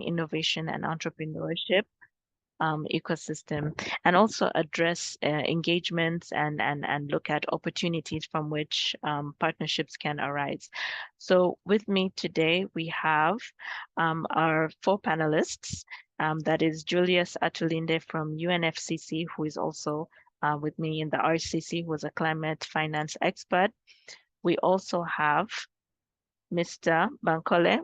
innovation and entrepreneurship ecosystem, and also address engagements and look at opportunities from which partnerships can arise. So with me today, we have our four panelists. That is Julius Atulinde from UNFCCC, who is also with me in the RCC, who is a climate finance expert. We also have Mr. Bankole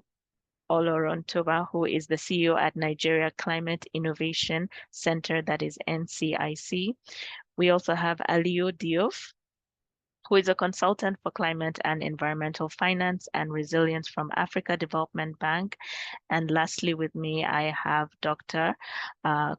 Olorontoba, who is the CEO at Nigeria Climate Innovation Center, that is NCIC. We also have Aliyu Diouf, who is a consultant for climate and environmental finance and resilience from Africa Development Bank. And lastly, with me, I have Dr.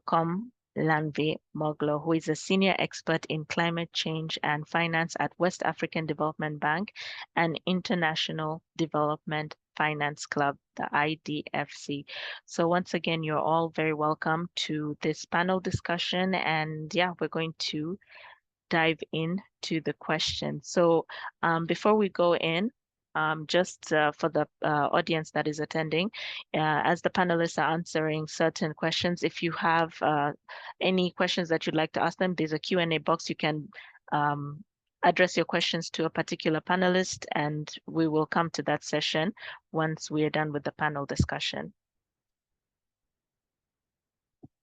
Kom Lanvi Moglo, who is a senior expert in climate change and finance at West African Development Bank and International Development Finance Club, the IDFC. So once again, you're all very welcome to this panel discussion. And yeah, we're going to dive into the question. So before we go in, just for the audience that is attending, as the panelists are answering certain questions, if you have any questions that you'd like to ask them, there's a Q&A box. You can address your questions to a particular panelist, and we will come to that session once we are done with the panel discussion.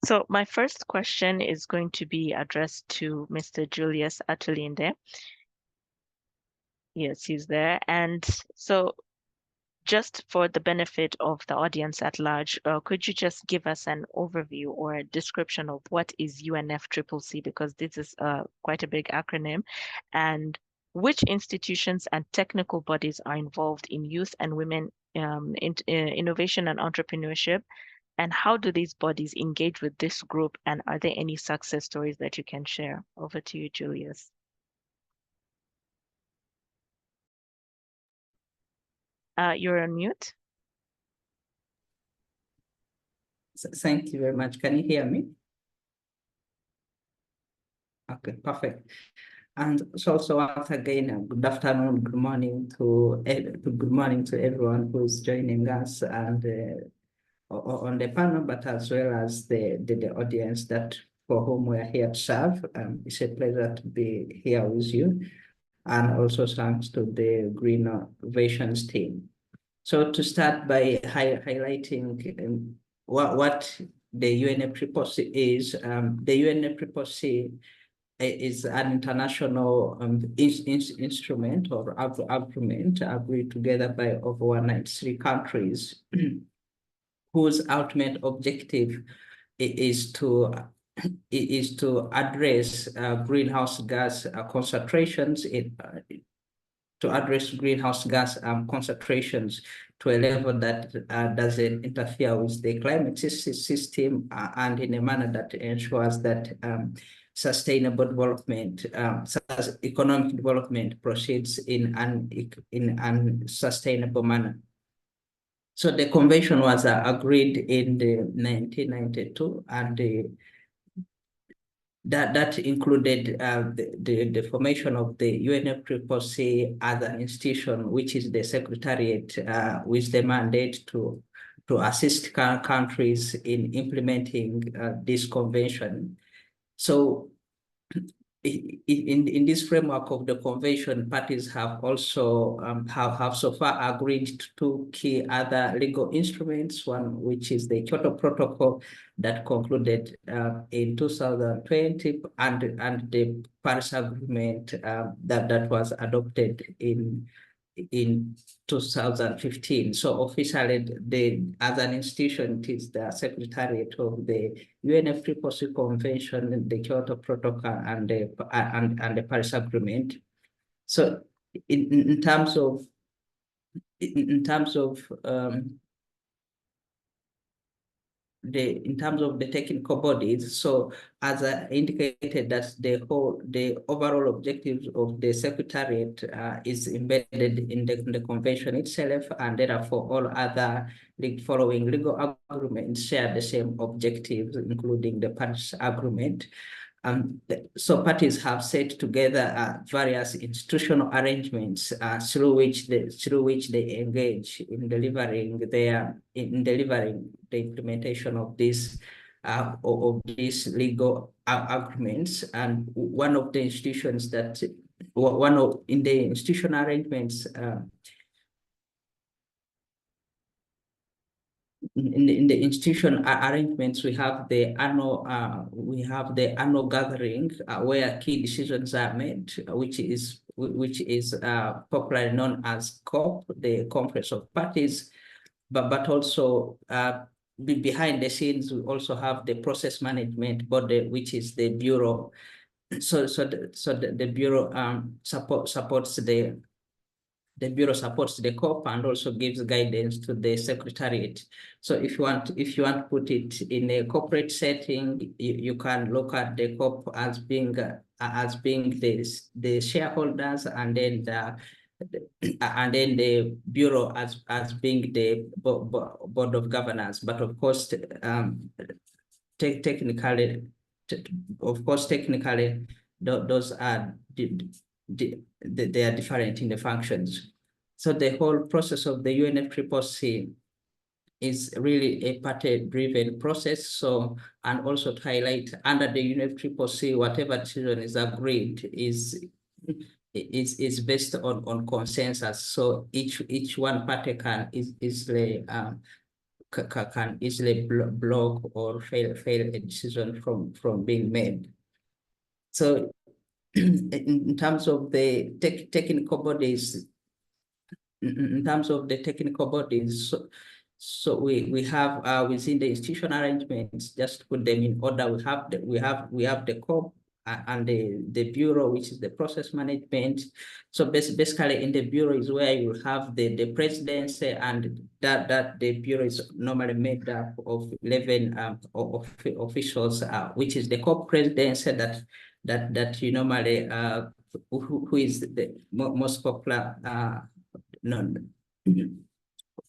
So my first question is going to be addressed to Mr. Julius Atulinde. Yes, he's there. And so just for the benefit of the audience at large, could you just give us an overview or a description of what is UNFCCC, because this is quite a big acronym, and which institutions and technical bodies are involved in youth and women innovation and entrepreneurship? And how do these bodies engage with this group? And are there any success stories that you can share? Over to you, Julius. You're on mute. Thank you very much. Can you hear me? Okay, perfect. And so once again, good afternoon, good morning to everyone who's joining us and on the panel, but as well as the audience that for whom we are here to serve. It's a pleasure to be here with you, and also thanks to the Green Innovations team. So to start by highlighting what the UNFCCC is, the UNFCCC is an international instrument or agreement agreed together by over 193 countries whose ultimate objective is to address greenhouse gas concentrations to to a level that doesn't interfere with the climate system and in a manner that ensures that sustainable development, economic development proceeds in an sustainable manner. So the convention was agreed in 1992, and that included the formation of the UNFCCC as an institution, which is the secretariat with the mandate to assist countries in implementing this convention. So in this framework of the convention, parties have also have so far agreed to two key other legal instruments, one which is the Kyoto Protocol that concluded in 2020, and the Paris Agreement that was adopted in 2015. So officially, as an institution, it is the secretariat of the UNFCCC Convention, the Kyoto Protocol, and the Paris Agreement. So in terms of the technical bodies, so as I indicated, that the overall objectives of the secretariat is embedded in the convention itself, and therefore all other following legal agreements share the same objectives, including the Paris Agreement. So parties have set together various institutional arrangements through which they engage in delivering the implementation of these legal agreements. And one of the institutions that in the institutional arrangements in the institution arrangements, we have the annual gathering where key decisions are made, which is popularly known as COP, the Conference of Parties. But also behind the scenes, we also have the process management body, which is the bureau. So the bureau supports the COP and also gives guidance to the secretariat. So if you want to put it in a corporate setting, you can look at the COP as being the shareholders, and then the bureau as being the board of governance. But of course, technically, those are they are different in the functions. So the whole process of the UNFCCC is really a party-driven process. So, and also to highlight, under the UNFCCC, whatever decision is agreed is based on consensus. So each one party can easily block or fail a decision from being made. So in terms of the technical bodies, so we have within the institutional arrangements, just to put them in order, we have the COP and the bureau, which is the process management. So basically in the bureau is where you have the presidency, and that the bureau is normally made up of 11 officials, which is the COP presidency that you normally who is the most popular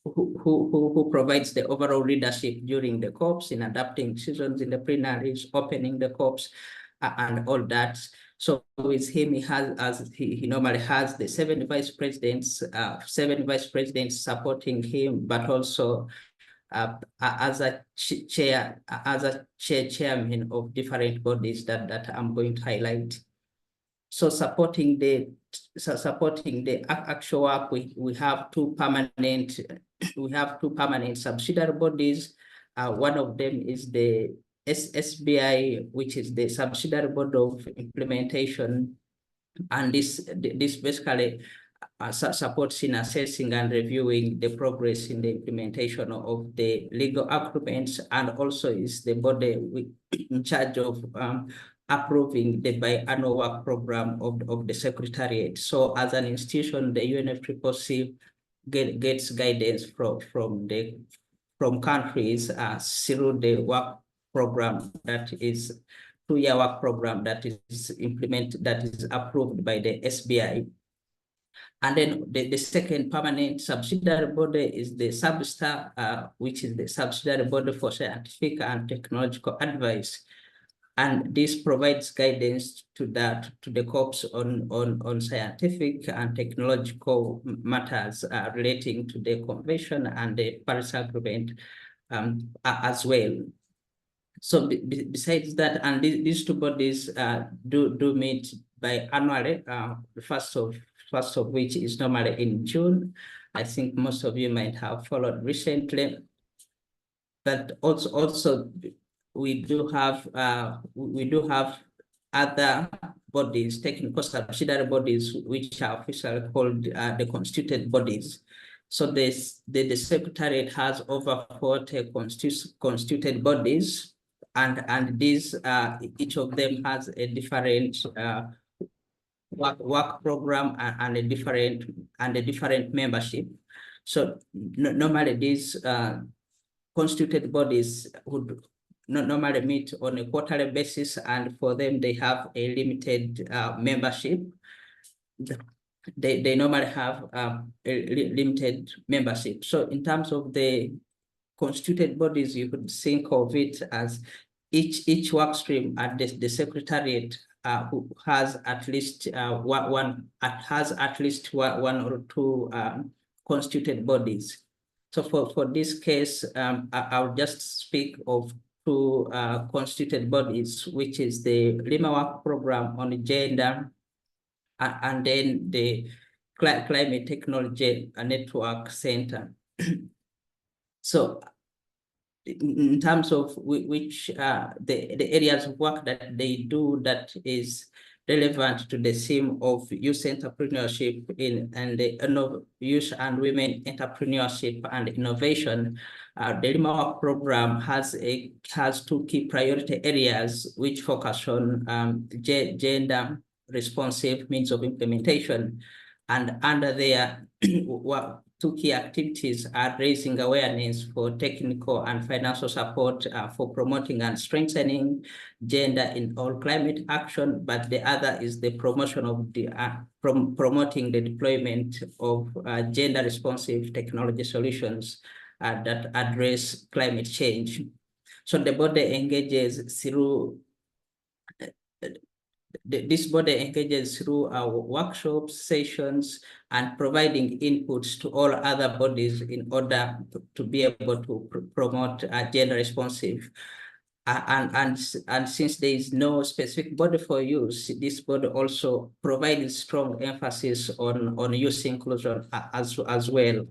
who provides the overall leadership during the COPs in adapting decisions in the plenaries, opening the COPs, and all that. So with him, he normally has the seven vice presidents supporting him, but also as a chairman of different bodies that I'm going to highlight. So supporting the actual work, we have two permanent subsidiary bodies. One of them is the SBI, which is the subsidiary board of implementation, and this basically supports in assessing and reviewing the progress in the implementation of the legal agreements, and also is the body in charge of approving the biannual work program of the secretariat. So as an institution, the UNFCCC gets guidance from countries through the work program that is 2-year work program that is approved by the SBI. And then the second permanent subsidiary body is the SABSTA, which is the subsidiary body for scientific and technological advice. And this provides guidance to the COPs on scientific and technological matters relating to the convention and the Paris Agreement as well. So besides that, and these two bodies do meet biannually, first of which is normally in June. I think most of you might have followed recently. But also we do have other bodies, technical subsidiary bodies, which are officially called the constituted bodies. So the secretariat has over 40 constituted bodies, and these each of them has a different work program and a different membership. So normally these constituted bodies would normally meet on a quarterly basis, and for them they have a limited membership. They normally have a limited membership. So in terms of the constituted bodies, you could think of it as each work stream at the secretariat who has at least one or two constituted bodies. So for this case, I'll just speak of two constituted bodies, which is the Lima Work Program on Gender, and then the Climate Technology Network Center. So in terms of which the areas of work that they do that is relevant to the theme of youth entrepreneurship and the youth and women entrepreneurship and innovation, the Lima program has two key priority areas which focus on gender responsive means of implementation, and under there two key activities are raising awareness for technical and financial support for promoting and strengthening gender in all climate action, but the other is the promotion of the promoting the deployment of gender responsive technology solutions that address climate change. So the body engages through this body engages through our workshops, sessions, and providing inputs to all other bodies in order to be able to promote gender responsive. And since there is no specific body for use, this body also provides strong emphasis on youth inclusion as well.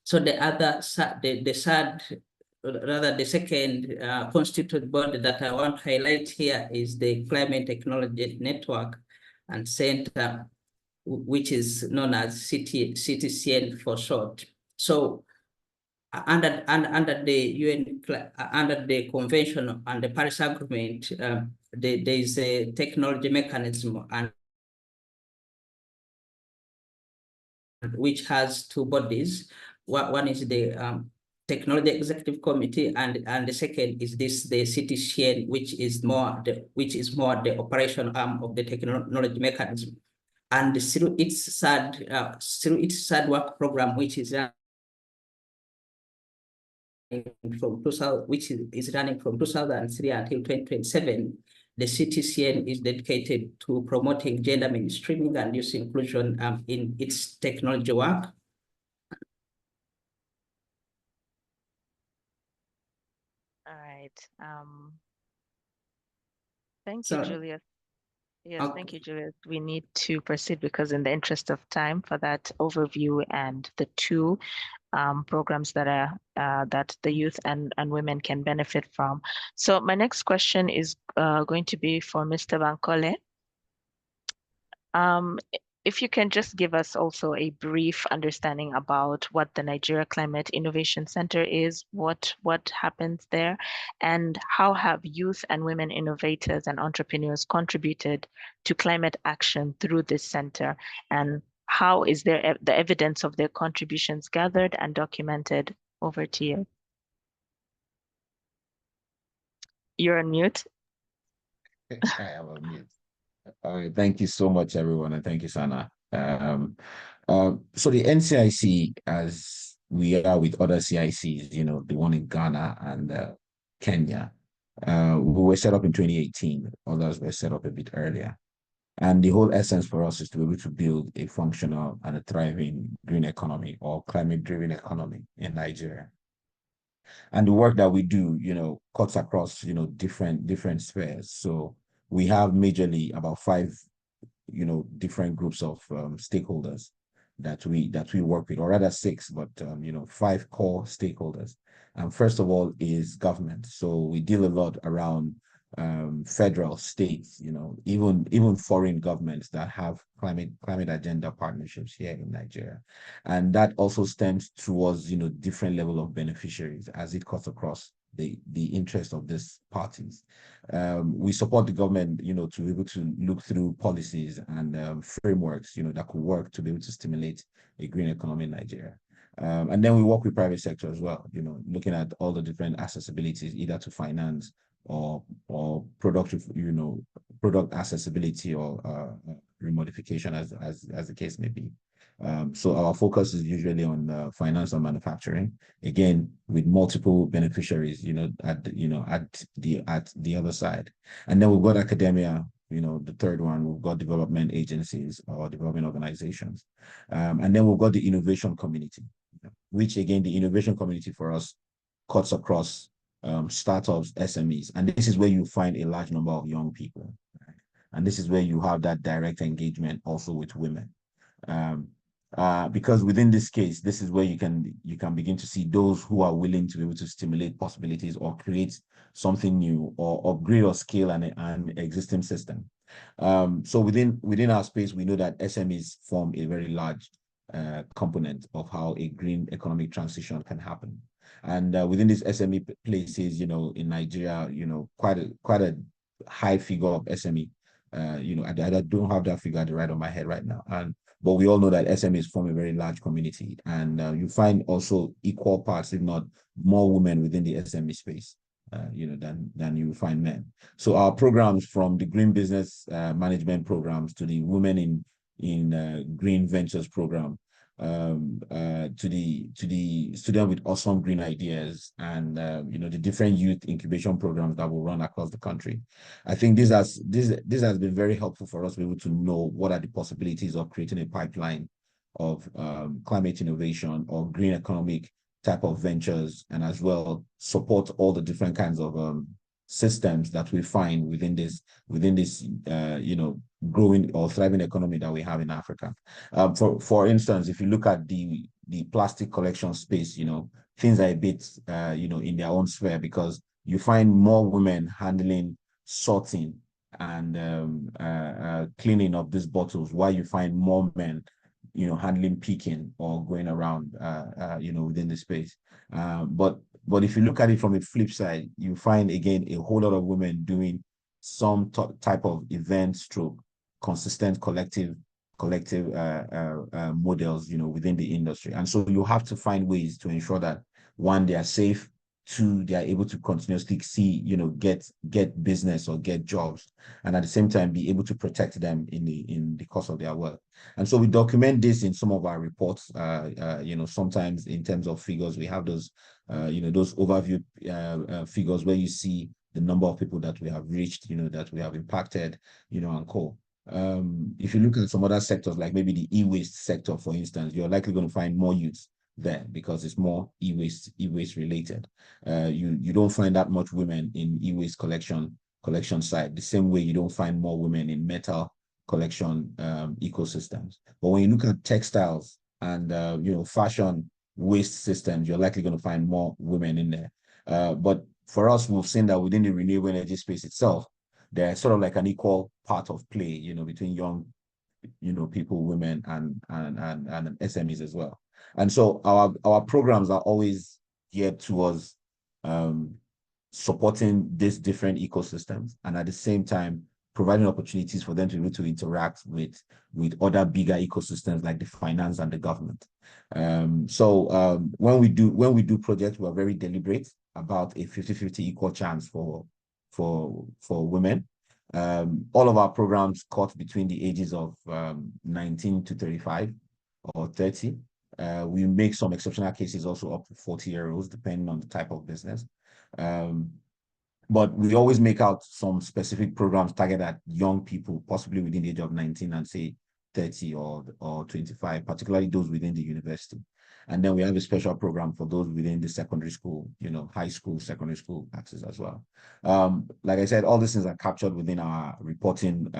So the second constituted body that I want to highlight here is the Climate Technology Network and Center, which is known as CTCN for short. So under the UN, under the Convention and the Paris Agreement, there is a technology mechanism and which has two bodies. One is the Technology Executive Committee, and the second is the CTCN, which is more the operation arm of the technology mechanism. And through its third work program, which is running from 2003 until 2027, the CTCN is dedicated to promoting gender mainstreaming and youth inclusion in its technology work. All right. Thank you, Julius. Yes, Okay. thank you, Julius. We need to proceed because in the interest of time for that overview and the two programs that are that the youth and women can benefit from. So my next question is going to be for Mr. Bankole. If you can just give us also a brief understanding about what the Nigeria Climate Innovation Center is, what happens there, and how have youth and women innovators and entrepreneurs contributed to climate action through this center, and how is there the evidence of their contributions gathered and documented? Over to you. You're on mute. I am on mute. All right, thank you so much, everyone, and thank you, Sana. So the NCIC, as we are with other CICs, you know, the one in Ghana and Kenya, we were set up in 2018. Others were set up a bit earlier. And the whole essence for us is to be able to build a functional and a thriving green economy or climate-driven economy in Nigeria. And the work that we do, you know, cuts across, you know, different spheres. So we have majorly about 5, you know, different groups of stakeholders that we work with, or rather 6, but you know, 5 core stakeholders. And first of all is government. So we deal a lot around federal, states, you know, even foreign governments that have climate agenda partnerships here in Nigeria. And that also stems towards, you know, different level of beneficiaries as it cuts across the interest of these parties. We support the government, you know, to be able to look through policies and frameworks, you know, that could work to be able to stimulate a green economy in Nigeria. And then we work with private sector as well, you know, looking at all the different accessibilities, either to finance or productive, you know, product accessibility or remodification as the case may be. So our focus is usually on finance and manufacturing, again with multiple beneficiaries, at the other side. And then we've got academia, the third one. We've got development agencies or development organizations, and then we've got the innovation community, which again, the innovation community for us cuts across startups, SMEs, and this is where you find a large number of young people, right? And this is where you have that direct engagement also with women. Because within this case, this is where you can begin to see those who are willing to be able to stimulate possibilities or create something new or upgrade or scale an existing system. So within our space, we know that SMEs form a very large component of how a green economic transition can happen. And within these SME places, in Nigeria, quite a high figure of SME. I don't have that figure right on my head right now. But we all know that SMEs form a very large community, and you find also equal parts, if not more, women within the SME space, than you find men. So our programs, from the green business management programs to the women in green ventures program, to the student with awesome green ideas, and the different youth incubation programs that will run across the country. I think this has been very helpful for us to be able to know what are the possibilities of creating a pipeline of climate innovation or green economic type of ventures, and as well support all the different kinds of systems that we find within this growing or thriving economy that we have in Africa. For instance, if you look at the plastic collection space, things are a bit in their own sphere, because you find more women handling sorting and cleaning of these bottles, while you find more men handling picking or going around within the space. But if you look at it from a flip side, you find again a whole lot of women doing some type of event stroke consistent collective models within the industry. And so you have to find ways to ensure that, one, they are safe, two, they are able to continuously see get business or get jobs, and at the same time be able to protect them in the course of their work. And so we document this in some of our reports. Sometimes in terms of figures, we have those those overview figures where you see the number of people that we have reached, that we have impacted, and co. If you look at some other sectors, like maybe the e-waste sector, for instance, you're likely going to find more youths there because it's more e-waste related. You don't find that much women in e-waste collection side, the same way you don't find more women in metal collection ecosystems. But when you look at textiles and fashion waste systems, you're likely going to find more women in there. But for us, we've seen that within the renewable energy space itself, there's sort of like an equal part of play, between young, people, women, and SMEs as well. And so our programs are always geared towards supporting these different ecosystems, and at the same time providing opportunities for them to be able to interact with other bigger ecosystems like the finance and the government. When we do projects, we are very deliberate about a 50-50 equal chance for women. All of our programs cut between the ages of 19 to 35 or 30. We make some exceptional cases also up to 40-year-olds, depending on the type of business. But we always make out some specific programs targeted at young people, possibly within the age of 19 and say 30 or 25, particularly those within the university. And then we have a special program for those within the secondary school, high school, secondary school access as well. Like I said, all these things are captured within our reporting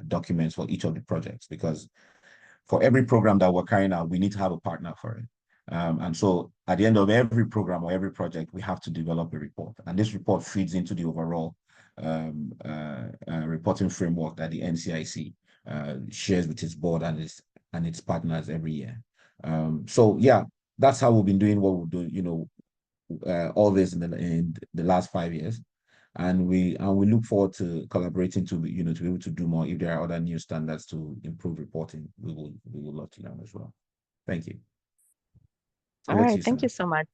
documents for each of the projects, because for every program that we're carrying out, we need to have a partner for it. And so at the end of every program or every project, we have to develop a report. And this report feeds into the overall reporting framework that the NCIC shares with its board and its partners every year. So yeah, that's how we've been doing what we're doing, all this in the last 5 years. And we look forward to collaborating to be able to do more. If there are other new standards to improve reporting, we will love to learn as well. Thank you. All right, thank you so much.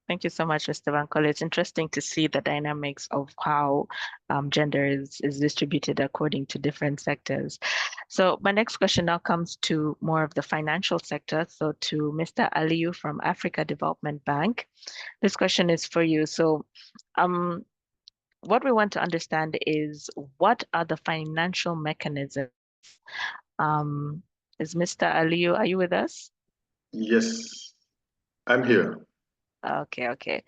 Thank you so much, Mr. Bankole. It's interesting to see the dynamics of how gender is distributed according to different sectors. So my next question now comes to more of the financial sector. So to Mr. Aliyu from Africa Development Bank. This question is for you. So what we want to understand is, what are the financial mechanisms? Is Mr. Aliyu, are you with us? Yes, I'm here. Okay.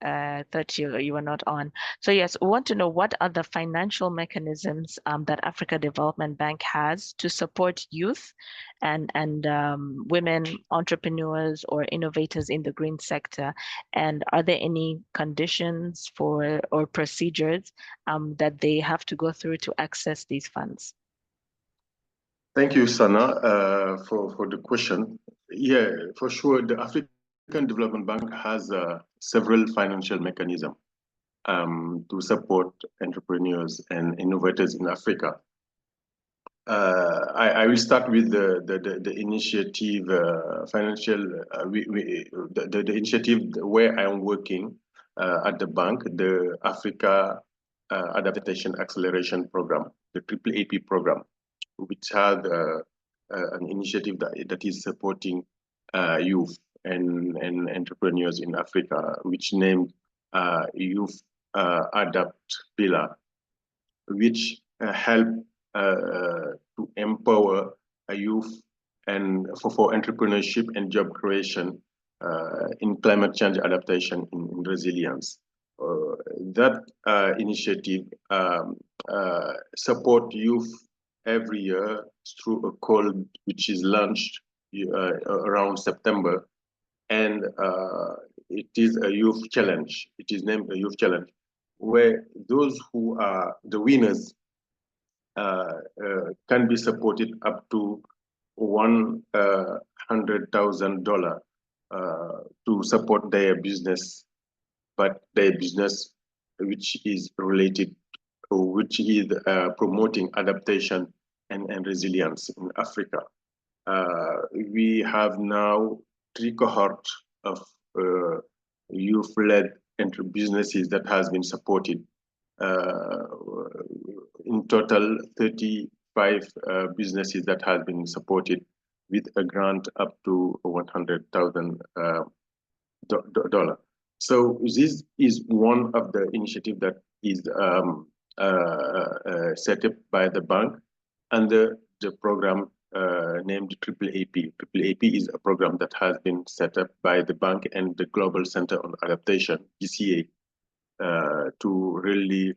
Thought you were not on. So yes, we want to know, what are the financial mechanisms that Africa Development Bank has to support youth and women entrepreneurs or innovators in the green sector, and are there any conditions for or procedures that they have to go through to access these funds? Thank you, Sana, for the question. Yeah, for sure, the African Development Bank has several financial mechanisms to support entrepreneurs and innovators in Africa. I will start with the initiative the initiative where I am working at the bank, the Africa Adaptation Acceleration Program, the AAAP program, which had an initiative that is supporting youth and entrepreneurs in Africa, which named Youth Adapt Pillar, which help to empower a youth and for entrepreneurship and job creation in climate change adaptation in resilience. That initiative support youth every year through a call which is launched around September, and it is a youth challenge. It is named a youth challenge, where those who are the winners can be supported up to $100,000 to support their business, but their business which is related, which is promoting adaptation and resilience in Africa. We have now 3 cohorts of youth-led businesses that has been supported. In total, 35 businesses that have been supported with a grant up to $100,000. So this is one of the initiatives that is set up by the bank under the program named AAAP. AAAP is a program that has been set up by the bank and the Global Center on Adaptation, GCA, to really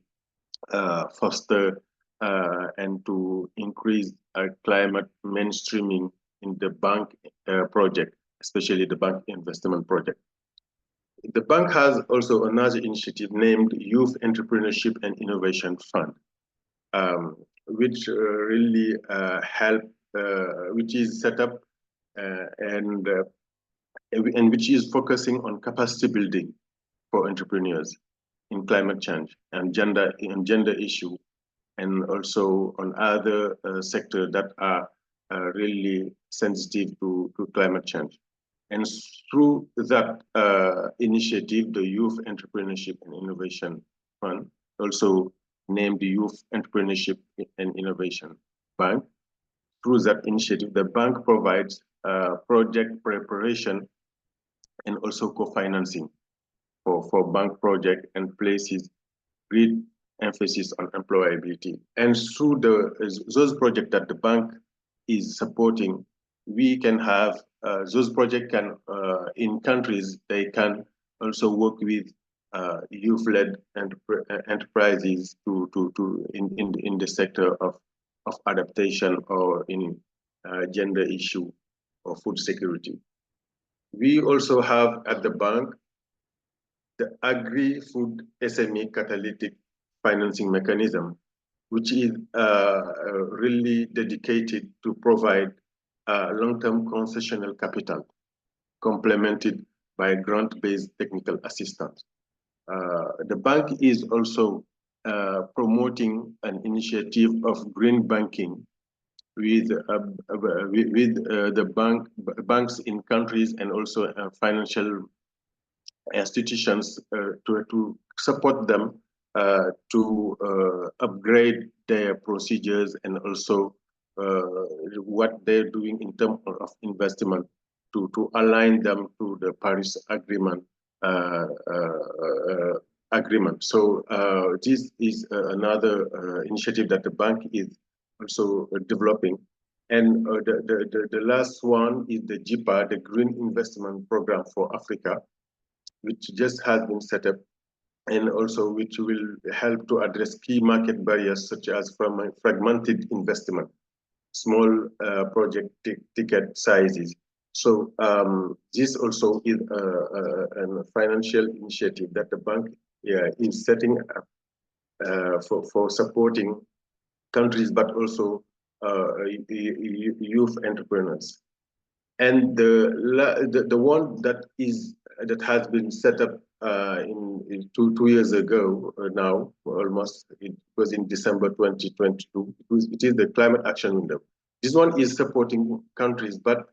foster and to increase climate mainstreaming in the bank project, especially the bank investment project. The bank has also another initiative named Youth Entrepreneurship and Innovation Fund, which really which is set up and which is focusing on capacity building for entrepreneurs in climate change and gender issue, and also on other sectors that are really sensitive to climate change. And through that initiative, the Youth Entrepreneurship and Innovation Fund, also named the Youth Entrepreneurship and Innovation Bank, through that initiative, the bank provides project preparation and also co-financing for bank project and places great emphasis on employability. And through those projects that the bank is supporting, we can have those projects can in countries, they can also work with youth-led enterprises in the sector of adaptation or in gender issue or food security. We also have at the bank the Agri-Food SME Catalytic Financing Mechanism, which is really dedicated to provide long-term concessional capital, complemented by grant-based technical assistance. The bank is also promoting an initiative of green banking with the banks in countries and also financial institutions to support them to upgrade their procedures and also what they're doing in terms of investment to align them to the Paris Agreement. So this is another initiative that the bank is also developing. And the last one is the GIPA, the Green Investment Program for Africa, which just has been set up, and also which will help to address key market barriers such as fragmented investment, small project ticket sizes. So this also is a financial initiative that the bank is setting up for supporting countries, but also youth entrepreneurs. And the one that has been set up in two years ago now, almost, it was in December 2022. It is the Climate Action Window. This one is supporting countries, but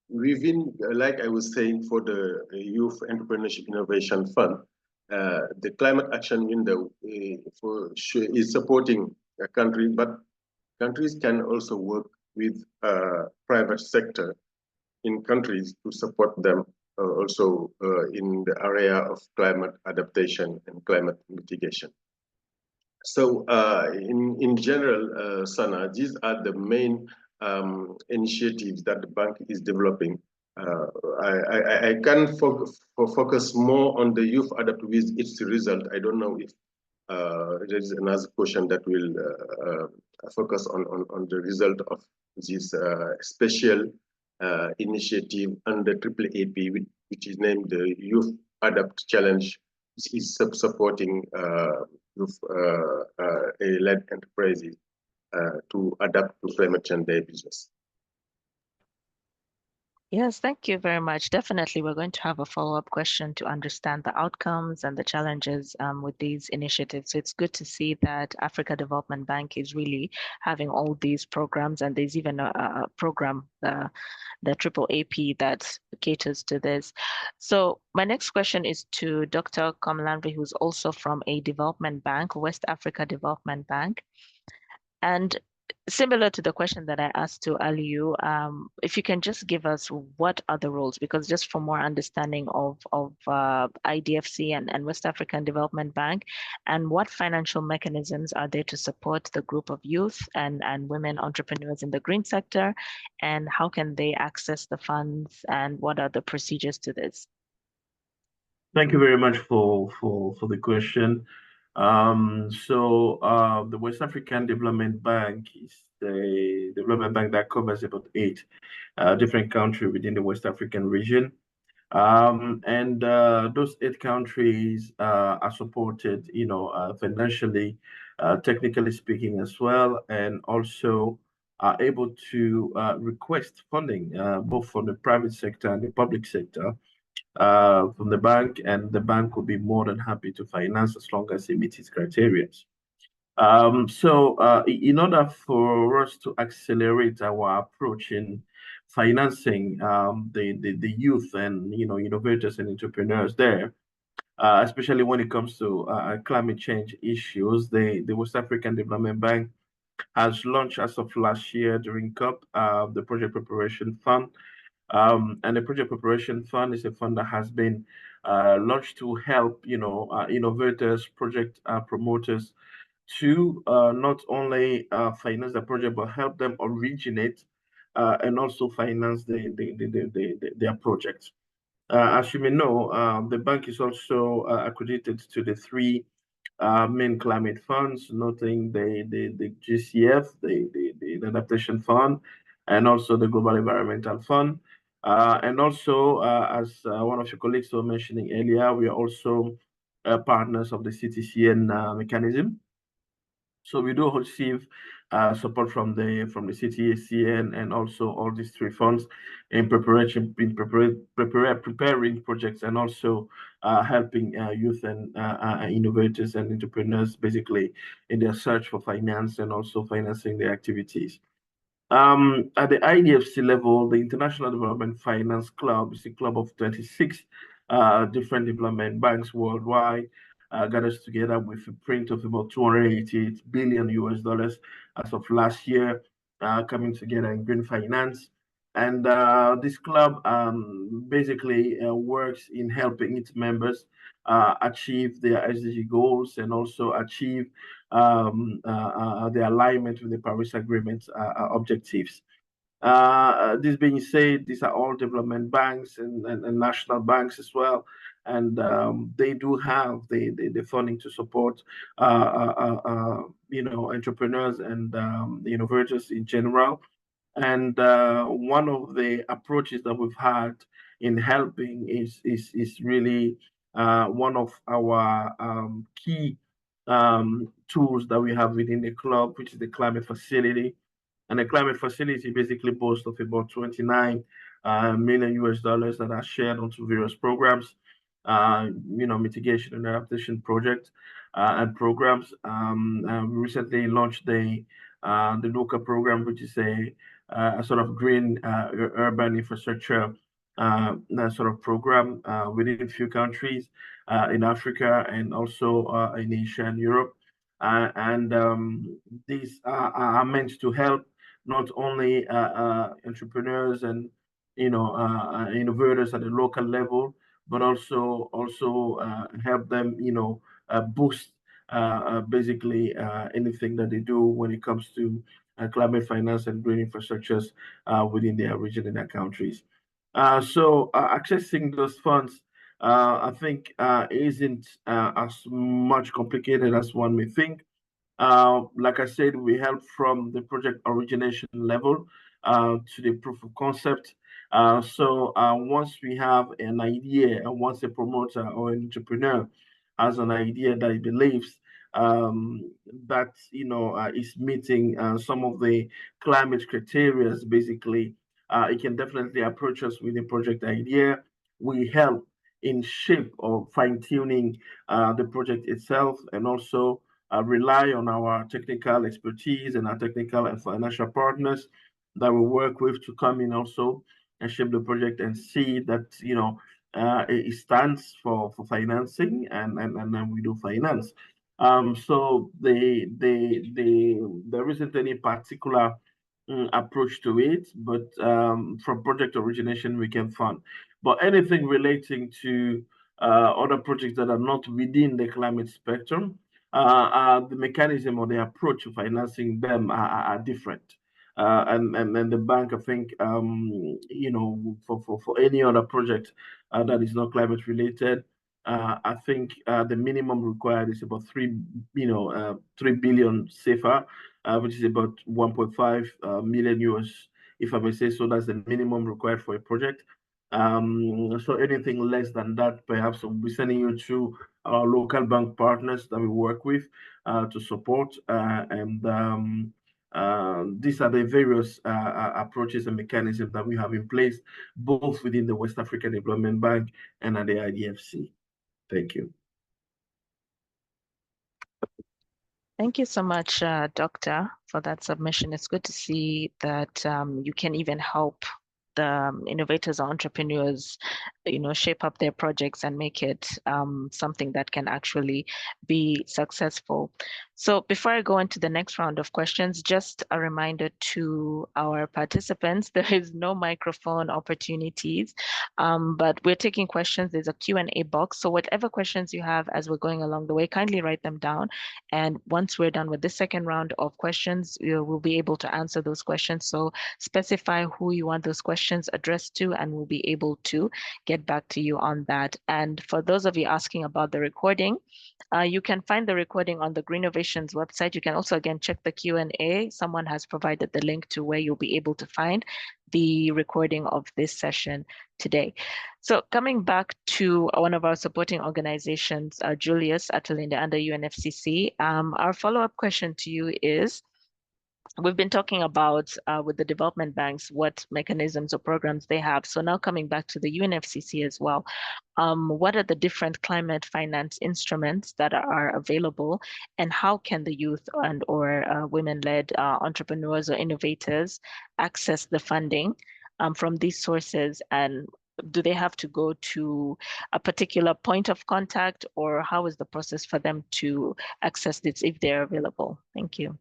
within, like I was saying, for the Youth Entrepreneurship Innovation Fund, the Climate Action Window is supporting a country, but countries can also work with private sector in countries to support them also in the area of climate adaptation and climate mitigation. So in general, Sana, these are the main initiatives that the bank is developing. I can focus more on the youth adapt with its result. I don't know if there is another question that will focus on the result of this special initiative under AAAP, which is named the Youth Adapt Challenge. This is supporting youth-led enterprises to adapt to climate change their business. Yes, thank you very much. Definitely, we're going to have a follow-up question to understand the outcomes and the challenges with these initiatives. So it's good to see that Africa Development Bank is really having all these programs, and there's even a program, the AAAP, that caters to this. So my next question is to Dr. Komlanvi, who's also from a development bank, West Africa Development Bank. And similar to the question that I asked to Aliyu, if you can just give us what are the roles, because just for more understanding of IDFC and West African Development Bank, and what financial mechanisms are there to support the group of youth and women entrepreneurs in the green sector, and how can they access the funds, and what are the procedures to this? Thank you very much for the question. The West African Development Bank is the development bank that covers about 8 different countries within the West African region. Those 8 countries are supported, financially, technically speaking as well, and also are able to request funding both from the private sector and the public sector from the bank, and the bank will be more than happy to finance as long as it meets its criteria. In order for us to accelerate our approach in financing the youth and innovators and entrepreneurs there, especially when it comes to climate change issues, the West African Development Bank has launched as of last year during COP the Project Preparation Fund. And the Project Preparation Fund is a fund that has been launched to help, innovators, project promoters to not only finance the project, but help them originate and also finance their projects. As you may know, the bank is also accredited to the 3 main climate funds, noting the GCF, the Adaptation Fund, and also the Global Environmental Fund. And also, as one of your colleagues were mentioning earlier, we are also partners of the CTCN mechanism. So we do receive support from the CTCN and also all these 3 funds in preparing projects, and also helping youth and innovators and entrepreneurs basically in their search for finance and also financing their activities. At the IDFC level, the International Development Finance Club is a club of 26 different development banks worldwide, gathers together with a print of about $288 billion US as of last year. coming together in green finance. And this club basically works in helping its members achieve their SDG goals and also achieve the alignment with the Paris Agreement objectives. This being said, these are all development banks and national banks as well, and they do have the funding to support entrepreneurs and innovators in general. And one of the approaches that we've had in helping is really one of our key tools that we have within the club, which is the climate facility. And the climate facility basically boasts of about 29 million US dollars that are shared onto various programs, mitigation and adaptation projects and programs. We recently launched the LUCA program, which is a sort of green urban infrastructure sort of program within a few countries in Africa and also in Asia and Europe. And these are meant to help not only entrepreneurs and innovators at the local level, but also help them boost basically anything that they do when it comes to climate finance and green infrastructures within their region and their countries. So accessing those funds, I think, isn't as much complicated as one may think. Like I said, we help from the project origination level to the proof of concept. So once we have an idea, and once a promoter or an entrepreneur has an idea that he believes that is meeting some of the climate criteria, basically, it can definitely approach us with a project idea. We help in shape or fine tuning the project itself, and also rely on our technical expertise and our technical and financial partners that we work with to come in also and shape the project and see that it stands for financing, and then we do finance. So there isn't any particular approach to it, but from project origination we can fund. But anything relating to other projects that are not within the climate spectrum, the mechanism or the approach to financing them are different. And the bank, I think, for any other project that is not climate related, I think the minimum required is about 3 billion CFA, which is about 1.5 million US, if I may say so. That's the minimum required for a project. So anything less than that, perhaps we'll be sending you to our local bank partners that we work with to support. These are the various approaches and mechanisms that we have in place, both within the West African Development Bank and at the IDFC. Thank you. Thank you so much, Doctor, for that submission. It's good to see that you can even help the innovators or entrepreneurs, shape up their projects and make it something that can actually be successful. So before I go into the next round of questions, just a reminder to our participants, there is no microphone opportunities, but we're taking questions. There's a Q&A box. So whatever questions you have as we're going along the way, kindly write them down. And once we're done with the second round of questions, we'll be able to answer those questions. So specify who you want those questions addressed to, and we'll be able to get back to you on that. And for those of you asking about the recording, you can find the recording on the Greenovations website. You can also, again, check the Q&A. Someone has provided the link to where you'll be able to find the recording of this session today. So coming back to one of our supporting organizations, Julius Atalinde under UNFCCC, our follow-up question to you is, we've been talking about with the development banks, what mechanisms or programs they have. So now coming back to the UNFCCC as well, what are the different climate finance instruments that are available, and how can the youth and or women-led entrepreneurs or innovators access the funding from these sources? And do they have to go to a particular point of contact, or how is the process for them to access this if they're available? Thank you.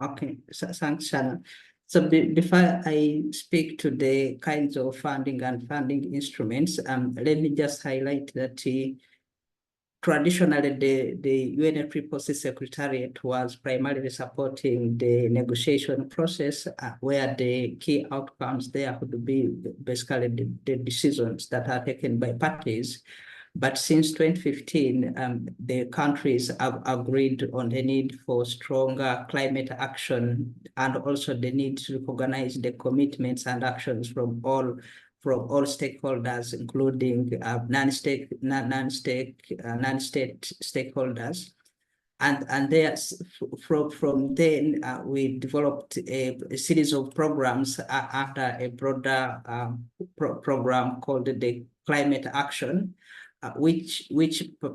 Okay, so thanks, Shannon. So before I speak to the kinds of funding and funding instruments, let me just highlight that traditionally the UNFPA Secretariat was primarily supporting the negotiation process, where the key outcomes there would be basically the decisions that are taken by parties. But since 2015, the countries have agreed on the need for stronger climate action, and also the need to recognize the commitments and actions from all stakeholders, including non-state stakeholders. And there, from then, we developed a series of programs under a broader program called the Climate Action, which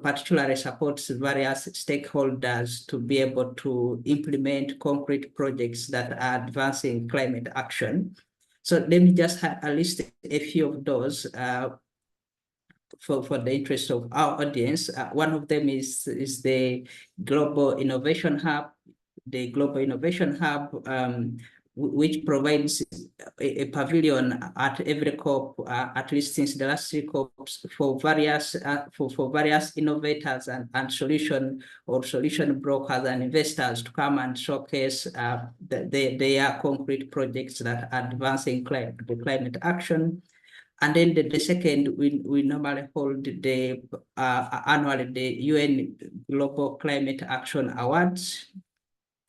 particularly supports various stakeholders to be able to implement concrete projects that are advancing climate action. So let me just list a few of those for the interest of our audience. One of them is the Global Innovation Hub. The Global Innovation Hub, which provides a pavilion at every COP, at least since the last 3 COPs, for various innovators and solution brokers and investors to come and showcase their concrete projects that are advancing the climate action. And then the second, we normally hold the annually the UN Global Climate Action Awards.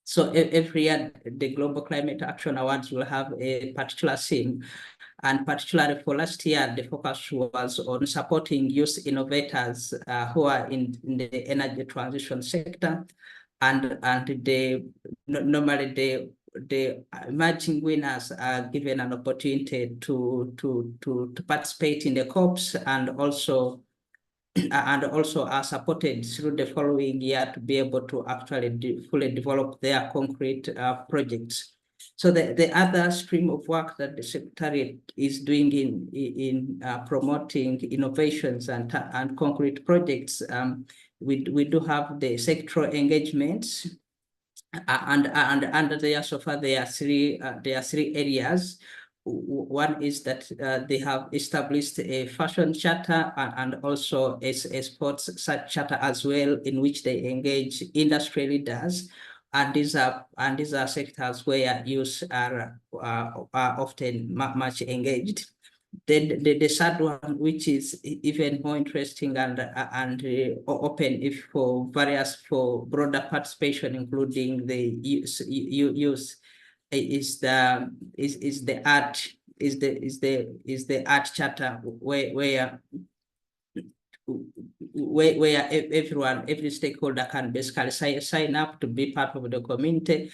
So every year, the Global Climate Action Awards will have a particular theme. And particularly for last year, the focus was on supporting youth innovators who are in the energy transition sector. And normally the emerging winners are given an opportunity to participate in the COPs, and also are supported through the following year to be able to actually fully develop their concrete projects. So the other stream of work that the Secretariat is doing in promoting innovations and concrete projects, we do have the sectoral engagements, and under there, so far there are three areas. One is that they have established a fashion charter and also a sports charter as well, in which they engage industry leaders. And these are sectors where youth are often much engaged. Then the third one, which is even more interesting and open for broader participation, including the youth, is the art charter, where every stakeholder can basically sign up to be part of the community,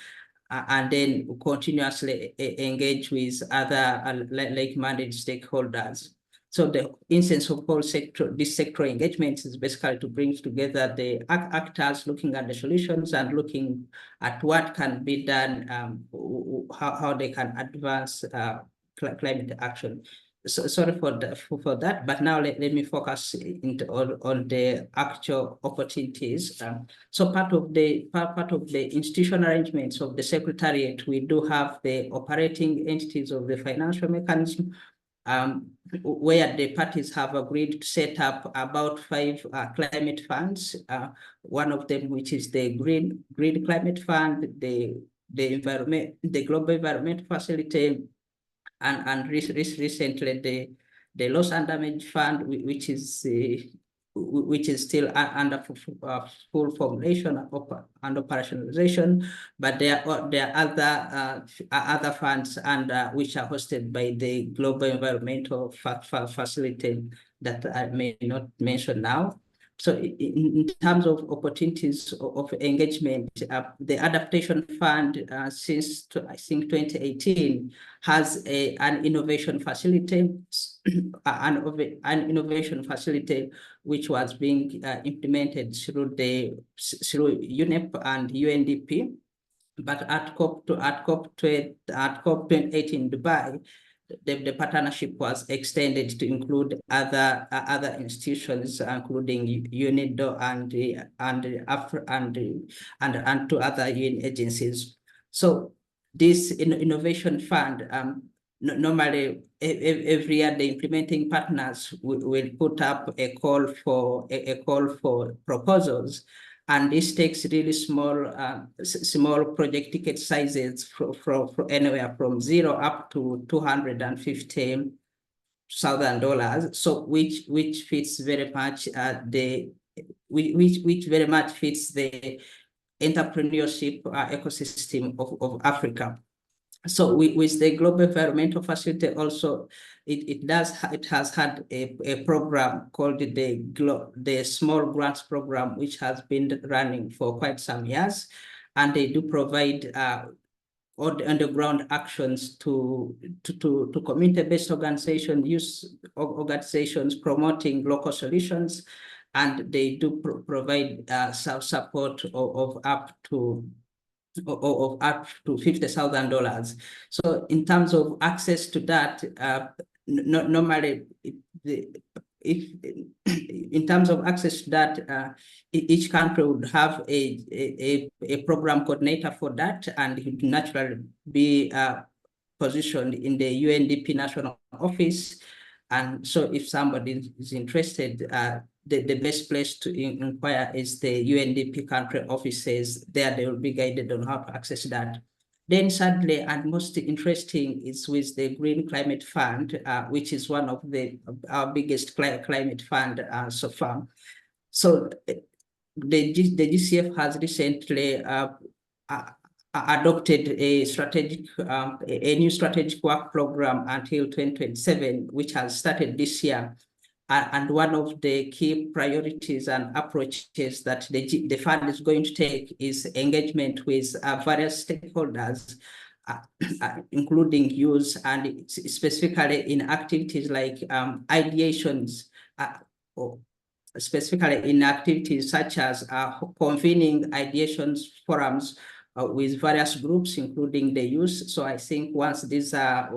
and then continuously engage with other like-minded stakeholders. So the instance of this sectoral engagement is basically to bring together the actors, looking at the solutions and looking at what can be done, how they can advance climate action. So sorry for that, but now let me focus on the actual opportunities. So part of the institutional arrangements of the Secretariat, we do have the operating entities of the financial mechanism, where the parties have agreed to set up about 5 climate funds. One of them, which is the Green Climate Fund, the Global Environment Facility, and recently the Loss and Damage Fund, which is still under full formulation and operationalization, but there are other funds which are hosted by the Global Environmental Facility that I may not mention now. So in terms of opportunities of engagement, the Adaptation Fund, since I think 2018, has an innovation facility, an innovation facility which was being implemented through UNEP and UNDP. But at COP28 in Dubai, the partnership was extended to include other institutions, including UNIDO and to other UN agencies. So this innovation fund, normally every year the implementing partners will put up a call for proposals, and this takes really small project ticket sizes from anywhere from 0 up to $250,000. So which fits very much which very much fits the entrepreneurship ecosystem of Africa. So with the Global Environmental Facility also, it has had a program called the Small Grants Program, which has been running for quite some years, and they do provide underground actions to community-based organizations promoting local solutions, and they do provide support of up to $50,000. So in terms of access to that, normally, if in terms of access to that, each country would have a program coordinator for that, and he would naturally be positioned in the UNDP national office. And so if somebody is interested, the best place to inquire is the UNDP country offices. There they will be guided on how to access that. Then sadly, and most interesting, is with the Green Climate Fund, which is one of our biggest climate fund so far. So the GCF has recently adopted a new strategic work program until 2027, which has started this year. And one of the key priorities and approaches that the fund is going to take is engagement with various stakeholders, including youth, and specifically in activities like ideations, or specifically in activities such as convening ideations forums with various groups, including the youth. So I think once these are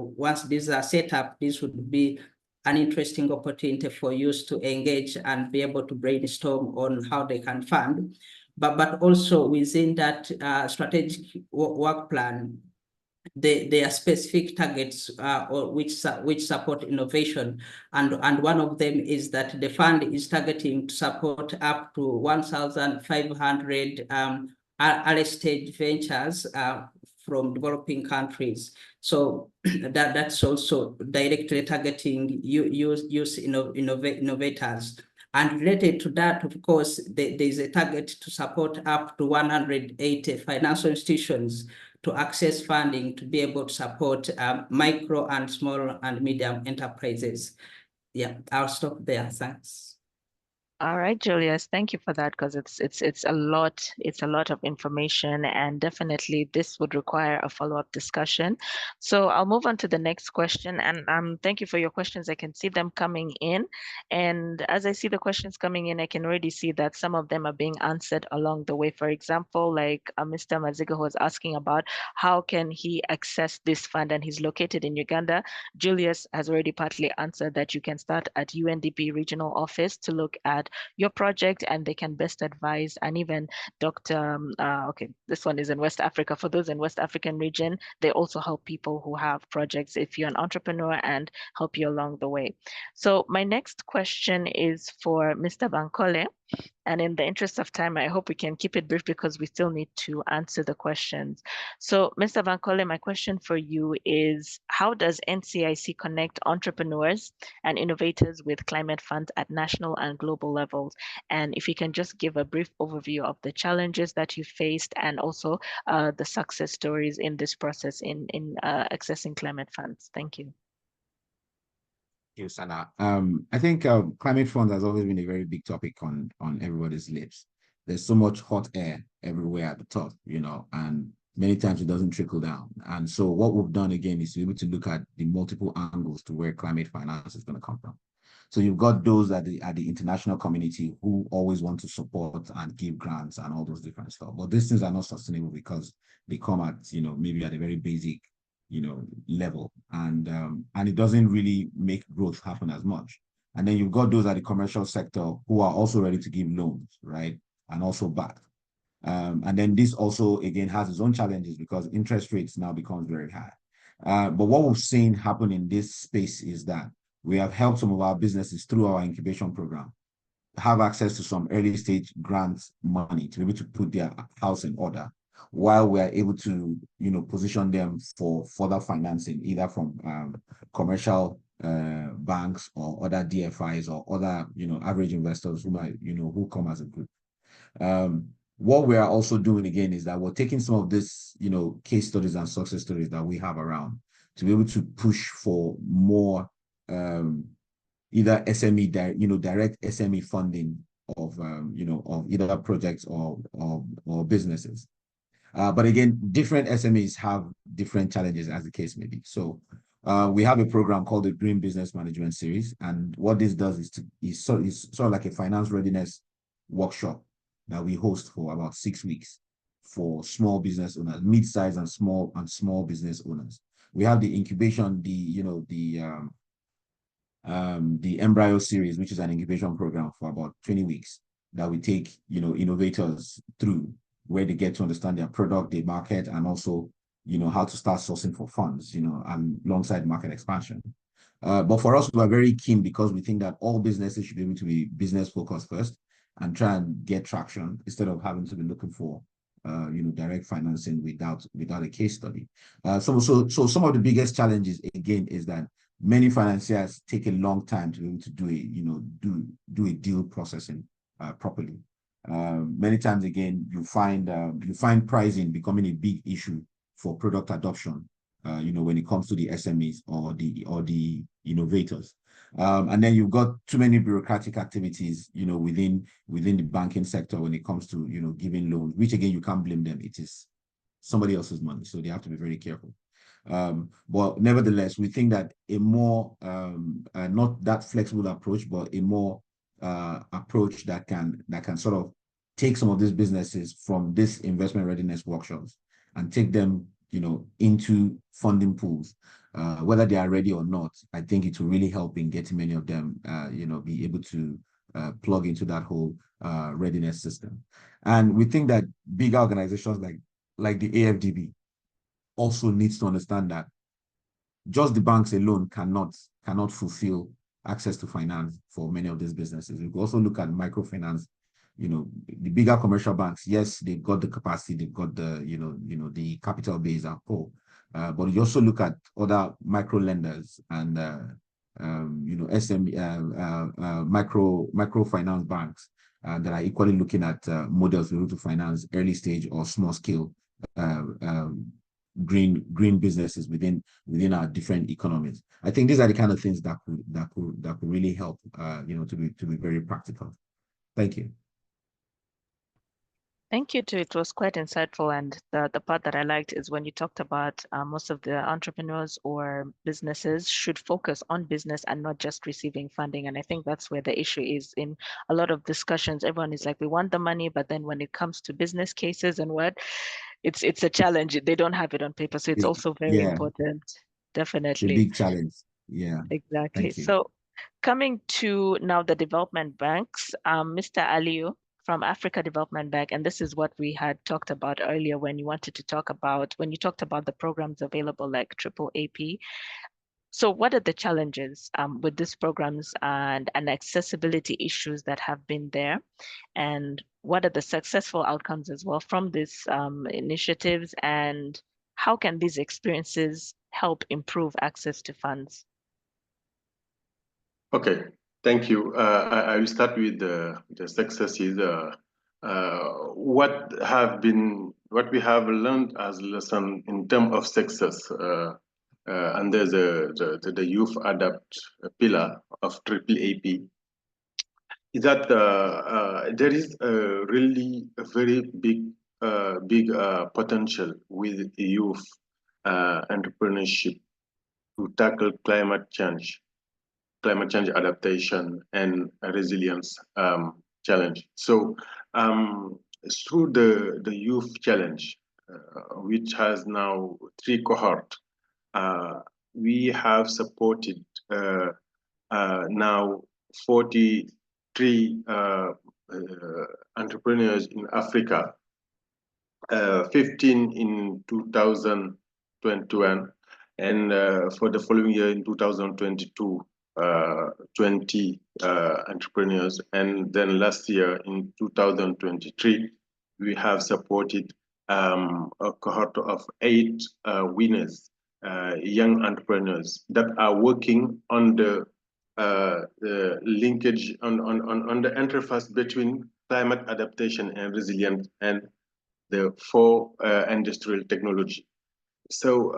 set up, this would be an interesting opportunity for youth to engage and be able to brainstorm on how they can fund. But also within that strategic work plan, there are specific targets which support innovation, and one of them is that the fund is targeting to support up to 1,500 early stage ventures from developing countries. So that's also directly targeting youth innovators. And related to that, of course, there is a target to support up to 180 financial institutions to access funding to be able to support micro and small and medium enterprises. Yeah, I'll stop there. Thanks. All right, Julius, thank you for that, because it's a lot of information, and definitely this would require a follow-up discussion. So I'll move on to the next question, and thank you for your questions. I can see them coming in, and as I see the questions coming in, I can already see that some of them are being answered along the way. For example, like Mr. Maziga was asking about how can he access this fund, and he's located in Uganda. Julius has already partly answered that you can start at UNDP regional office to look at your project, and they can best advise. And even Dr. Okay, this one is in West Africa. For those in West African region, they also help people who have projects if you're an entrepreneur, and help you along the way. So my next question is for Mr. Bankole. And in the interest of time, I hope we can keep it brief because we still need to answer the questions. So Mr. Bankole, my question for you is, how does NCIC connect entrepreneurs and innovators with climate funds at national and global levels? And if you can just give a brief overview of the challenges that you faced, and also the success stories in this process in accessing climate funds. Thank you. You, Sana. I think climate funds has always been a very big topic on everybody's lips. There's so much hot air everywhere at the top, and many times it doesn't trickle down. And so what we've done again is to be able to look at the multiple angles to where climate finance is going to come from. So you've got those at the international community who always want to support and give grants and all those different stuff. But these things are not sustainable because they come at, maybe at a very basic level, and it doesn't really make growth happen as much. And then you've got those at the commercial sector who are also ready to give loans, right, and also back. And then this also, again, has its own challenges because interest rates now becomes very high. But what we've seen happen in this space is that we have helped some of our businesses through our incubation program have access to some early stage grants money to be able to put their house in order, while we are able to, position them for further financing, either from commercial banks or other DFIs or other, average investors who might, who come as a group. What we are also doing again is that we're taking some of this, case studies and success stories that we have around to be able to push for more either SME, direct SME funding of, of either projects or businesses. But again, different SMEs have different challenges, as the case may be. So we have a program called the Green Business Management Series, and what this does is sort of like a finance readiness workshop that we host for about 6 weeks for small business owners, mid-size and small business owners. We have the incubation, the embryo series, which is an incubation program for about 20 weeks that we take, innovators through, where they get to understand their product, their market, and also, how to start sourcing for funds, and alongside market expansion. But for us, we are very keen because we think that all businesses should be able to be business focused first and try and get traction instead of having to be looking for direct financing without a case study. So some of the biggest challenges again is that many financiers take a long time to be able to do a deal processing properly. Many times again, you find pricing becoming a big issue for product adoption. When it comes to the SMEs or the innovators. And then you've got too many bureaucratic activities, within the banking sector when it comes to, giving loans, which again, you can't blame them. It is somebody else's money. So they have to be very careful. But nevertheless, we think that a more, not that flexible approach, but a more approach that can sort of take some of these businesses from this investment readiness workshops and take them, into funding pools, whether they are ready or not. I think it will really help in getting many of them, be able to plug into that whole readiness system. And we think that bigger organizations like the AFDB also needs to understand that just the banks alone cannot fulfill access to finance for many of these businesses. We also look at microfinance. The bigger commercial banks, yes, they've got the capacity, they've got the, the capital base and co. But you also look at other micro lenders and, SME, microfinance banks that are equally looking at models to finance early stage or small scale green businesses within our different economies. I think these are the kind of things that could really help, to be very practical. Thank you. Thank you too. It was quite insightful. And the part that I liked is when you talked about most of the entrepreneurs or businesses should focus on business and not just receiving funding. And I think that's where the issue is in a lot of discussions. Everyone is like, we want the money, but then when it comes to business cases and it's a challenge. They don't have it on paper. So it's also very important. Definitely. It's a big challenge. Yeah. Exactly. So coming to now the development banks, Mr. Aliyu from Africa Development Bank, and this is what we had talked about earlier when you talked about the programs available like AAAP. So what are the challenges with these programs and accessibility issues that have been there? And what are the successful outcomes as well from these initiatives? And how can these experiences help improve access to funds? Okay, thank you. I will start with the successes. What we have learned as lesson in terms of success under the youth adapt pillar of AAAP is that there is really a very big potential with youth entrepreneurship to tackle climate change adaptation and resilience challenge. So through the youth challenge, which has now 3 cohorts, we have supported now 43 entrepreneurs in Africa 15 in 2021, and for the following year in 2022, 20 entrepreneurs. And then last year in 2023, we have supported a cohort of 8 winners, young entrepreneurs that are working on the linkage on the interface between climate adaptation and resilience and the 4 industrial technology. So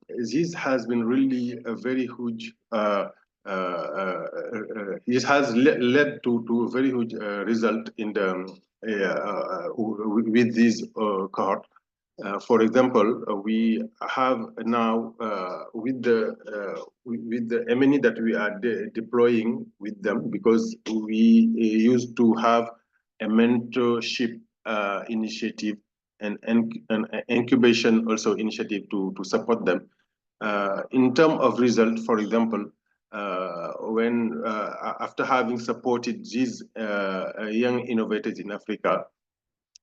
this has been really a very huge. This has led to a very huge result in the with this cohort. For example, we have now with the M&E that we are deploying with them, because we used to have a mentorship initiative and an incubation also initiative to support them. In terms of result, for example, when after having supported these young innovators in Africa,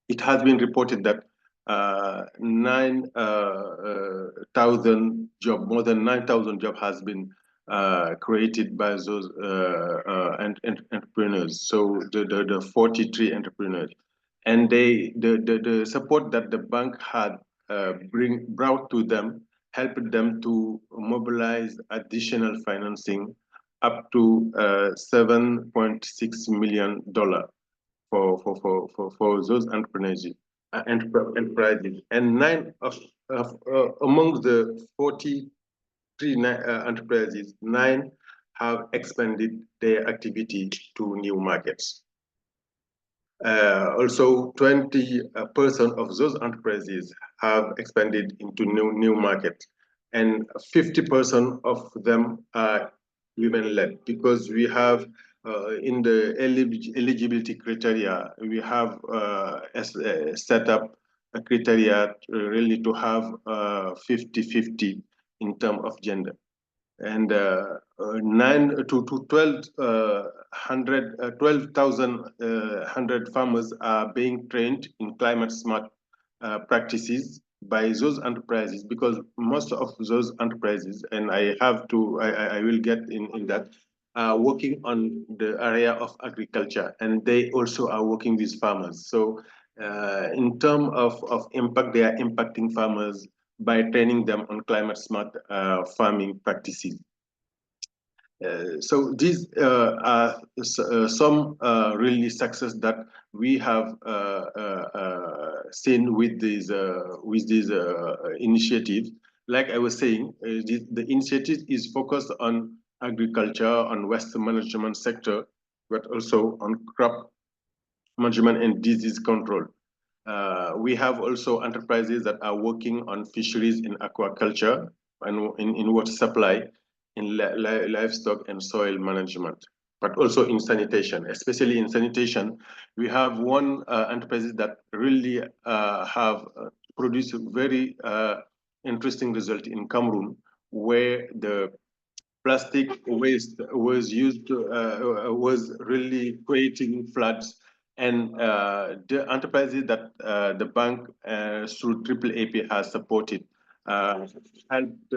it has been reported that 9,000 job, more than 9,000 job has been created by those entrepreneurs. So the 43 entrepreneurs, and the support that the bank had brought to them helped them to mobilize additional financing up to $7.6 million for those enterprises. And 9 of among the 43 enterprises, 9 have expanded their activity to new markets. Also, 20% of those enterprises have expanded into new markets, and 50% of them are women-led, because we have in the eligibility criteria, we have set up a criteria really to have 50-50 in terms of gender. And 12,100 farmers are being trained in climate smart practices by those enterprises, because most of those enterprises, and I will get in that, are working on the area of agriculture, and they also are working with farmers. So in terms of impact, they are impacting farmers by training them on climate smart farming practices. So these are some really success that we have seen with these initiatives. Like I was saying, the initiative is focused on agriculture, on waste management sector, but also on crop management and disease control. We have also enterprises that are working on fisheries in aquaculture and in water supply, in livestock and soil management, but also in sanitation. Especially in sanitation, we have one enterprise that really have produced a very interesting result in Cameroon, where the plastic waste was used was really creating floods, and the enterprises that the bank through AAAP has supported helped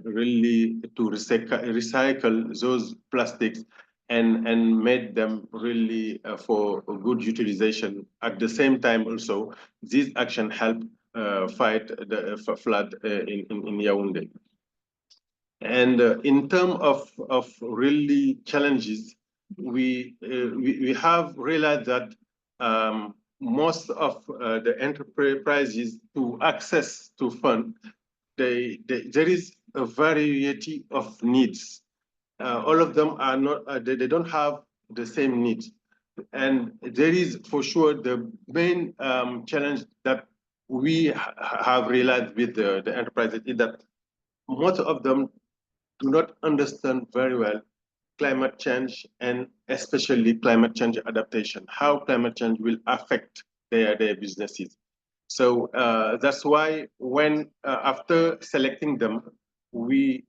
really to recycle those plastics and made them really for good utilization. At the same time, also, this action helped fight the flood in Yaoundé. And in terms of really challenges, we have realized that most of the enterprises to access to fund, there is a variety of needs. All of them are not, they don't have the same needs. And there is for sure the main challenge that we have realized with the enterprises is that most of them do not understand very well climate change, and especially climate change adaptation, how climate change will affect their businesses. So that's why when after selecting them, we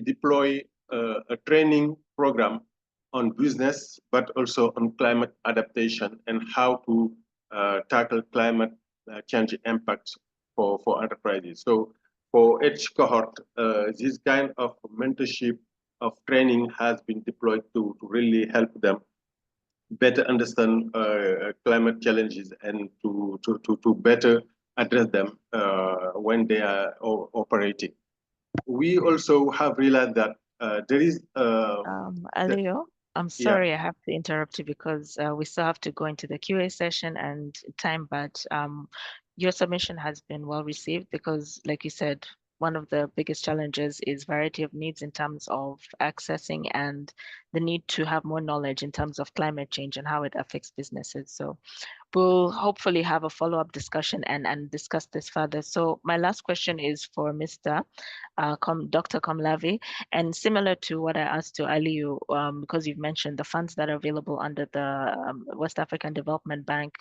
deploy a training program on business, but also on climate adaptation and how to tackle climate change impacts for enterprises. So for each cohort, this kind of mentorship of training has been deployed to really help them better understand climate challenges and to better address them when they are operating. We also have realized that there is Alio, I'm yeah. sorry I have to interrupt you because we still have to go into the QA session and time, but your submission has been well received because, like you said, one of the biggest challenges is variety of needs in terms of accessing and the need to have more knowledge in terms of climate change and how it affects businesses. So we'll hopefully have a follow-up discussion and discuss this further. So my last question is for Mr. Dr. Komlavi, and similar to what I asked to Aliyu, because you've mentioned the funds that are available under the West African Development Bank,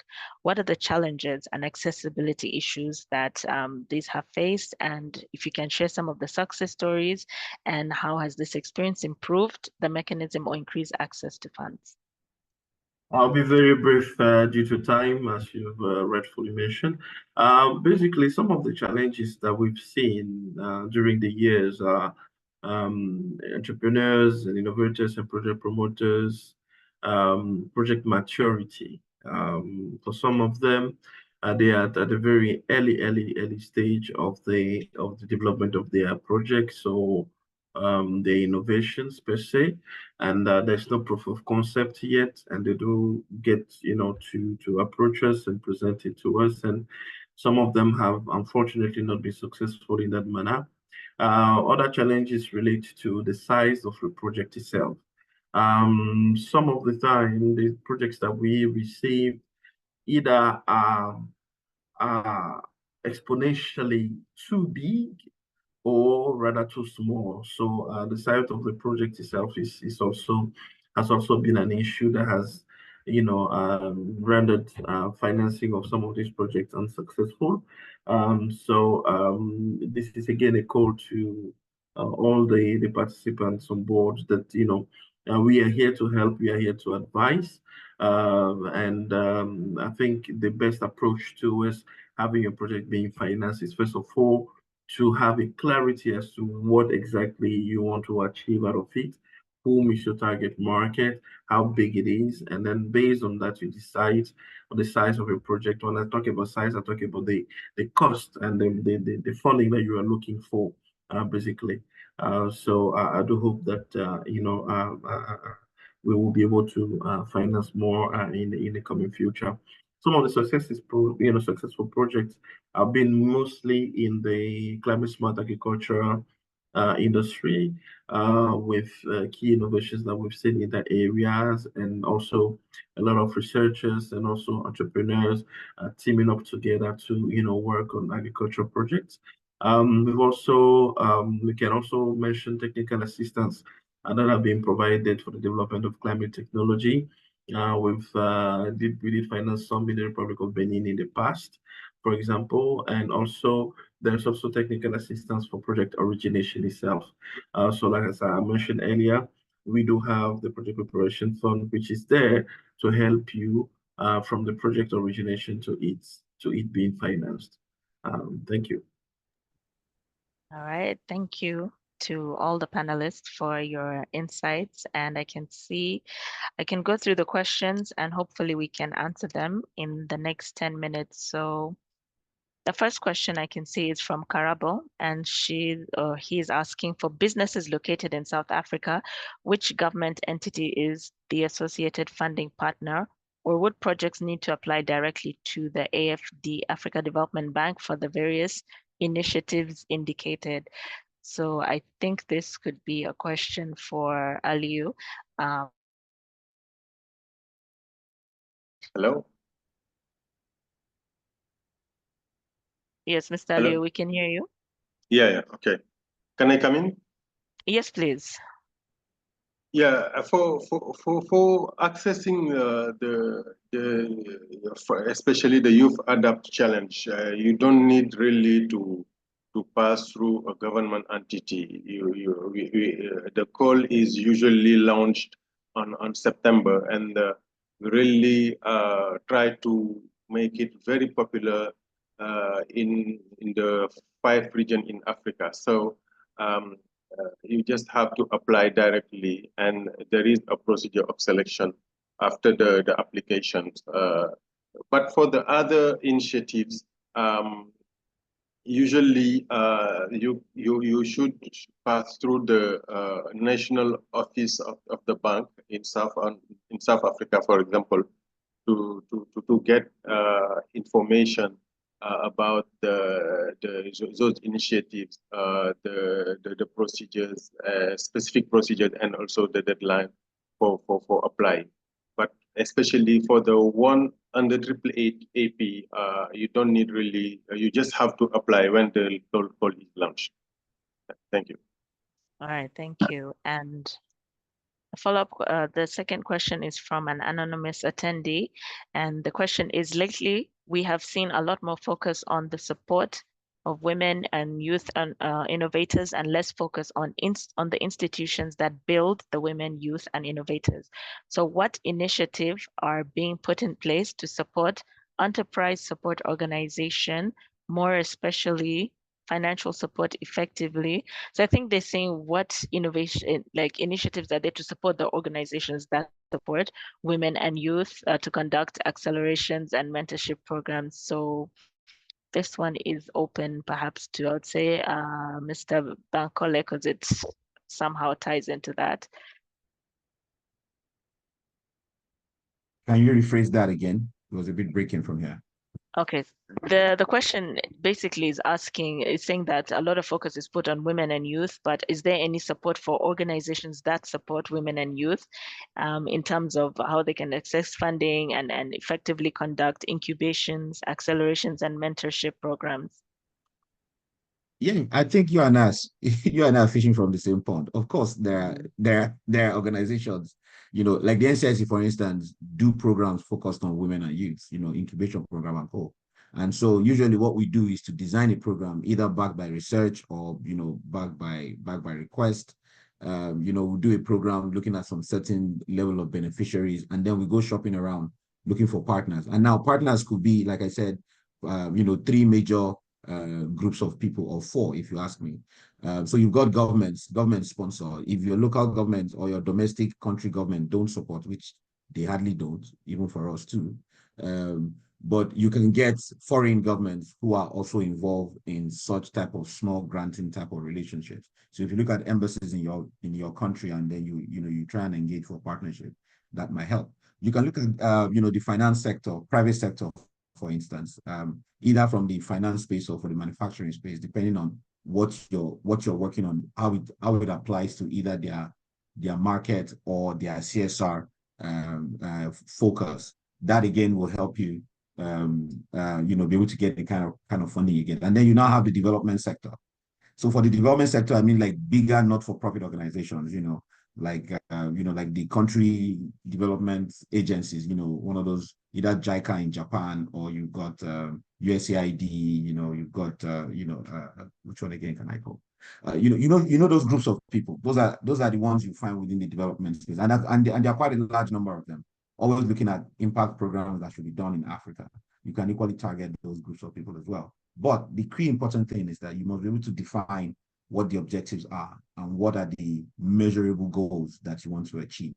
what are the challenges and accessibility issues that these have faced? And if you can share some of the success stories and how has this experience improved the mechanism or increased access to funds? I'll be very brief due to time, as you've rightfully mentioned. Basically, some of the challenges that we've seen during the years are entrepreneurs and innovators and project promoters, project maturity. For some of them, they are at a very early stage of the development of their project. So the innovations per se, and there's no proof of concept yet, and they do get to approach us and present it to us, and some of them have unfortunately not been successful in that manner. Other challenges relate to the size of the project itself. Some of the time the projects that we receive either are exponentially too big or rather too small. So the size of the project itself is also has also been an issue that has, rendered financing of some of these projects unsuccessful. This is again a call to all the participants on board that we are here to help, we are here to advise. I think the best approach to is having a project being financed is first of all to have a clarity as to what exactly you want to achieve out of it, whom is your target market, how big it is, and then based on that, you decide on the size of your project. When I talk about size, I talk about the cost and the funding that you are looking for, basically. I do hope that we will be able to finance more in the coming future. Some of the successful projects have been mostly in the climate smart agriculture industry with key innovations that we've seen in the areas, and also a lot of researchers and also entrepreneurs teaming up together to work on agricultural projects. We can also mention technical assistance that have been provided for the development of climate technology. We did finance some in the Republic of Benin in the past, for example, and also there's also technical assistance for project origination itself. Like as I mentioned earlier, we do have the Project Preparation Fund, which is there to help you from the project origination to it being financed. Thank you. All right, thank you to all the panelists for your insights, and I can go through the questions and hopefully we can answer them in the next 10 minutes. So the first question I can see is from Karabo, and he is asking, for businesses located in South Africa, which government entity is the associated funding partner, or would projects need to apply directly to the AFD, Africa Development Bank, for the various initiatives indicated? So I think this could be a question for Aliyu. Hello? Yes, Mr. Hello? Aliyu, we can hear you. Yeah, okay. Can I come in? Yes, please. Yeah, for accessing especially the Youth Adapt Challenge, you don't need really to pass through a government entity. The call is usually launched on September, and we really try to make it very popular in the 5 regions in Africa. So you just have to apply directly, and there is a procedure of selection after the applications. But for the other initiatives, usually you should pass through the national office of the bank in South Africa, for example, to get information about those initiatives, the procedures, specific procedures, and also the deadline for applying. But especially for the one under AAA AP, you don't need really, you just have to apply when the call is launched. Thank you. All right, thank you. And a follow-up, the second question is from an anonymous attendee. And the question is, lately, we have seen a lot more focus on the support of women and youth and innovators, and less focus on the institutions that build the women, youth, and innovators. So what initiatives are being put in place to support enterprise support organization, more especially financial support effectively? So I think they're saying what innovation, like initiatives are there to support the organizations that support women and youth to conduct accelerations and mentorship programs. So this one is open perhaps to, I would say, Mr. Bankole, because it somehow ties into that. Can you rephrase that again? It was a bit breaking from here. Okay, the question basically is saying that a lot of focus is put on women and youth, but is there any support for organizations that support women and youth in terms of how they can access funding and effectively conduct incubations, accelerations, and mentorship programs? Yeah, I think you and us, you and I are fishing from the same pond. Of course, there are organizations, like the NCIC, for instance, do programs focused on women and youth, incubation program and co. And so usually what we do is to design a program either backed by research or, backed by request. We do a program looking at some certain level of beneficiaries, and then we go shopping around looking for partners. And now partners could be, like I said, 3 major groups of people, or 4, if you ask me. So you've got government sponsor. If your local government or your domestic country government don't support, which they hardly don't, even for us too, but you can get foreign governments who are also involved in such type of small granting type of relationships. So if you look at embassies in your country, and then you try and engage for partnership, that might help. You can look at the finance sector, private sector, for instance, either from the finance space or for the manufacturing space, depending on what you're working on, how it applies to either their market or their CSR focus. That again will help you, be able to get the kind of funding you get. And then you now have the development sector. So for the development sector, I mean like bigger not-for-profit organizations, like the country development agencies, one of those, either JICA in Japan, or you've got USAID, you've got which one again can I call? Those groups of people. Those are the ones you find within the development space, and there are quite a large number of them. Always looking at impact programs that should be done in Africa. You can equally target those groups of people as well. But the key important thing is that you must be able to define what the objectives are and what are the measurable goals that you want to achieve,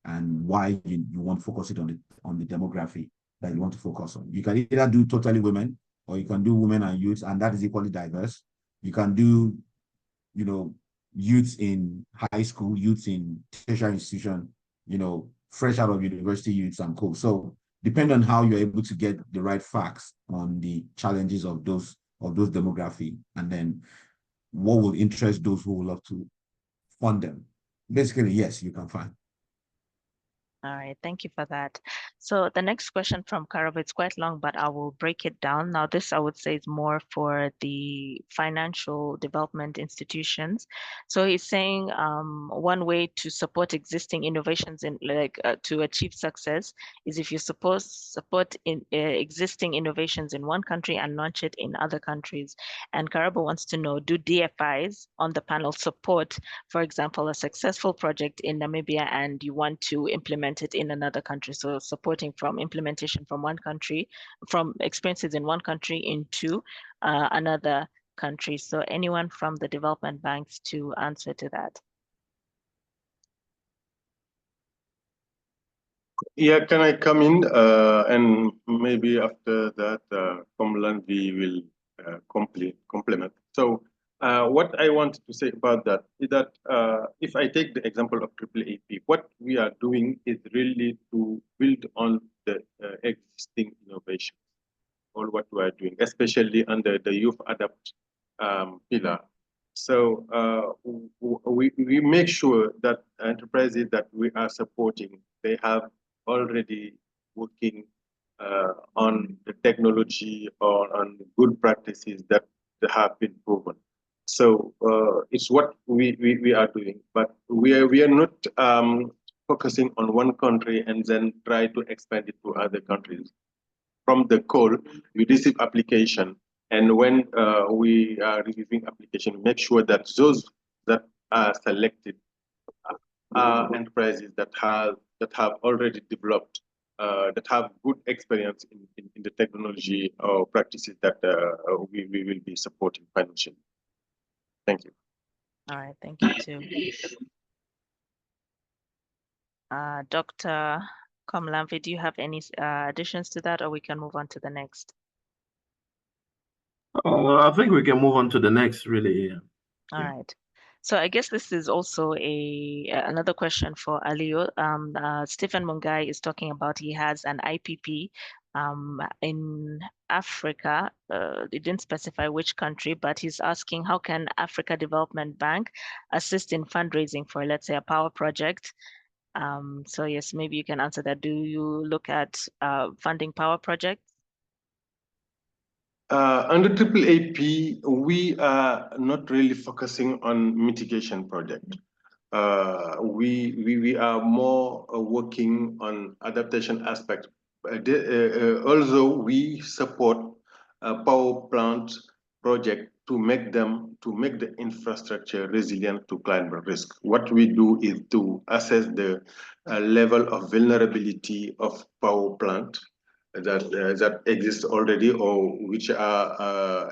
and why you want to focus it on the demography that you want to focus on. You can either do totally women, or you can do women and youth, and that is equally diverse. You can do, youths in high school, youths in tertiary institution, fresh out of university youths and co. So depending on how you're able to get the right facts on the challenges of those demography, and then what will interest those who would love to fund them. Basically, yes, you can find. All right, thank you for that. So the next question from Karab, it's quite long, but I will break it down. Now, this I would say is more for the financial development institutions. So he's saying one way to support existing innovations to achieve success is if you support existing innovations in one country and launch it in other countries. And Karaba wants to know, do DFIs on the panel support, for example, a successful project in Namibia and you want to implement implement it in another country. So supporting from implementation from one country, from experiences in one country into another country. So anyone from the development banks to answer to that? Yeah, can I come in? And maybe after that, Komlanvi will complement. So what I want to say about that is that if I take the example of AAAP, what we are doing is really to build on the existing innovation, all what we are doing, especially under the youth adapt pillar. So we make sure that enterprises that we are supporting, they have already working on the technology or on good practices that have been proven. So it's what we are doing, but we are not focusing on one country and then try to expand it to other countries. From the call, we receive application, and when we are reviewing application, make sure that those that are selected are enterprises that have already developed, that have good experience in the technology or practices that we will be supporting financially. Thank you. All right, thank you too. Dr. Komlanvi, do you have any additions to that, or we can move on to the next? I think we can move on to the next, really. Yeah. All right. So I guess this is also another question for Aliyo. Stephen Mungai is talking about he has an IPP in Africa. He didn't specify which country, but he's asking how can Africa Development Bank assist in fundraising for, let's say, a power project? So yes, maybe you can answer that. Do you look at funding power projects? Under AAAP, we are not really focusing on mitigation project. We are more working on adaptation aspect. Although we support power plant project to make the infrastructure resilient to climate risk. What we do is to assess the level of vulnerability of power plant that exist already or which are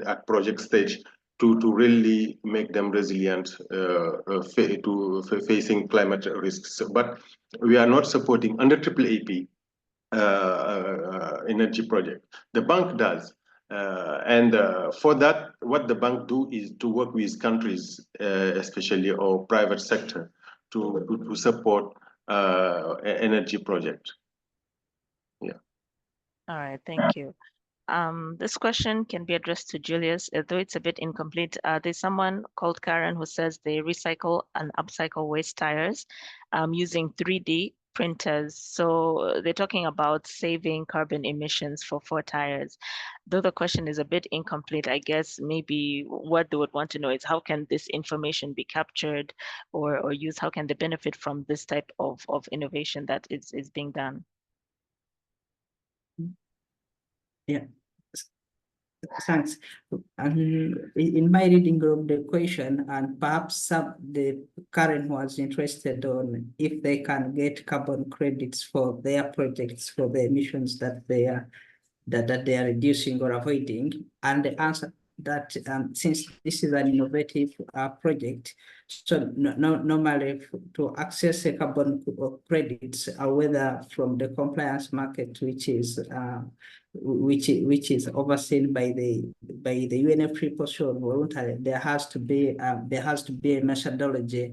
at project stage to really make them resilient to facing climate risks. But we are not supporting under AAAP energy project. The bank does. And for that, what the bank do is to work with countries, especially or private sector, to support energy project. Yeah. All right, thank you. This question can be addressed to Julius, though it's a bit incomplete. There's someone called Karen who says they recycle and upcycle waste tires using 3D printers. So they're talking about saving carbon emissions for tires. Though the question is a bit incomplete, I guess maybe what they would want to know is how can this information be captured or used? How can they benefit from this type of innovation that is being done? Yeah, thanks. And in my reading of the question, and perhaps the Karen was interested on if they can get carbon credits for their projects for the emissions that they are reducing or avoiding, and the answer that since this is an innovative project, so normally to access a carbon credits, whether from the compliance market, which is overseen by the UNFCCC voluntary, there has to be a methodology,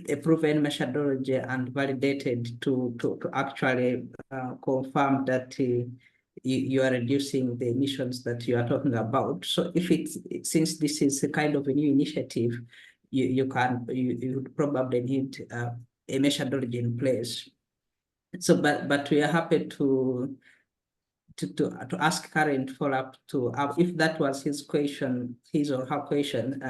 a proven methodology and validated to actually confirm that you are reducing the emissions that you are talking about. So if since this is a kind of a new initiative, you would probably need a methodology in place. So, but we are happy to ask Karen to follow up to if that was his or her question.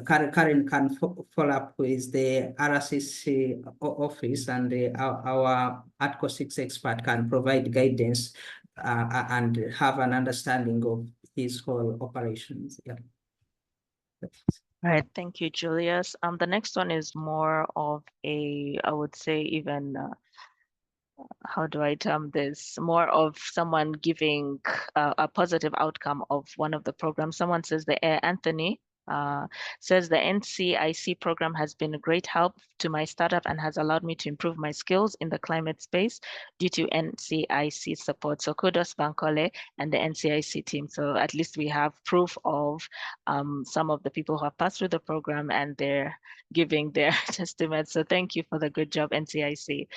Karen can follow up with the RCC office, and our Article 6 expert can provide guidance and have an understanding of his whole operations. Yeah. All right, thank you, Julius. The next one is more of a, I would say, even how do I term this? More of someone giving a positive outcome of one of the programs. Someone says Anthony says the NCIC program has been a great help to my startup and has allowed me to improve my skills in the climate space due to NCIC support. So kudos Bankole and the NCIC team. So at least we have proof of some of the people who have passed through the program and they're giving their testament. So thank you for the good job, NCIC.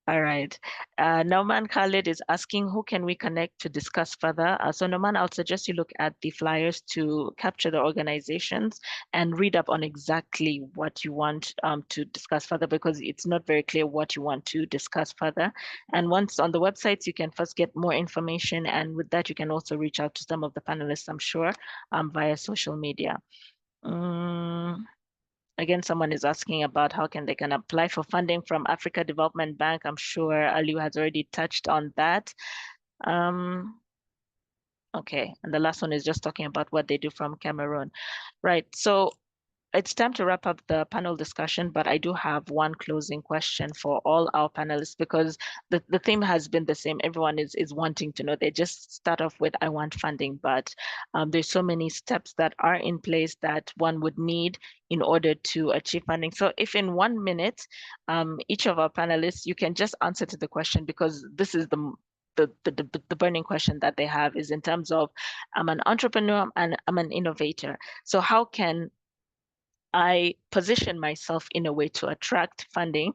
All right. Nauman Khalid is asking, who can we connect to discuss further? So Nauman, I'll suggest you look at the flyers to capture the organizations and read up on exactly what you want to discuss further, because it's not very clear what you want to discuss further. And once on the websites, you can first get more information. And with that, you can also reach out to some of the panelists, I'm sure, via social media. Again, someone is asking about how can they apply for funding from Africa Development Bank. I'm sure Aliu has already touched on that. Okay, and the last one is just talking about what they do from Cameroon. Right, so it's time to wrap up the panel discussion, but I do have one closing question for all our panelists, because the theme has been the same. Everyone is wanting to know. They just start off with, I want funding, but there's so many steps that are in place that one would need in order to achieve funding. So if in 1 minute, each of our panelists, you can just answer to the question, because this is the burning question that they have is in terms of, I'm an entrepreneur and I'm an innovator. So how can I position myself in a way to attract funding,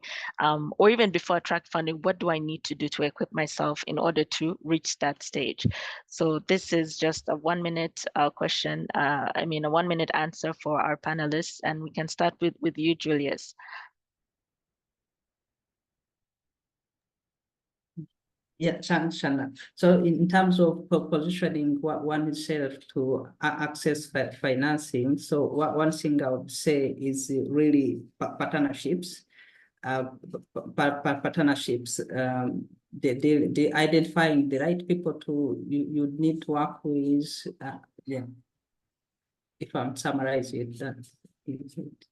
or even before attract funding, what do I need to do to equip myself in order to reach that stage? So this is just a 1 minute question. A 1 minute answer for our panelists, and we can start with you, Julius. Yeah, Shanna. So in terms of positioning one itself to access financing, so one thing I would say is really partnerships. Partnerships, they identifying the right people to you need to work with. Yeah, if I'm summarizing it, that's it.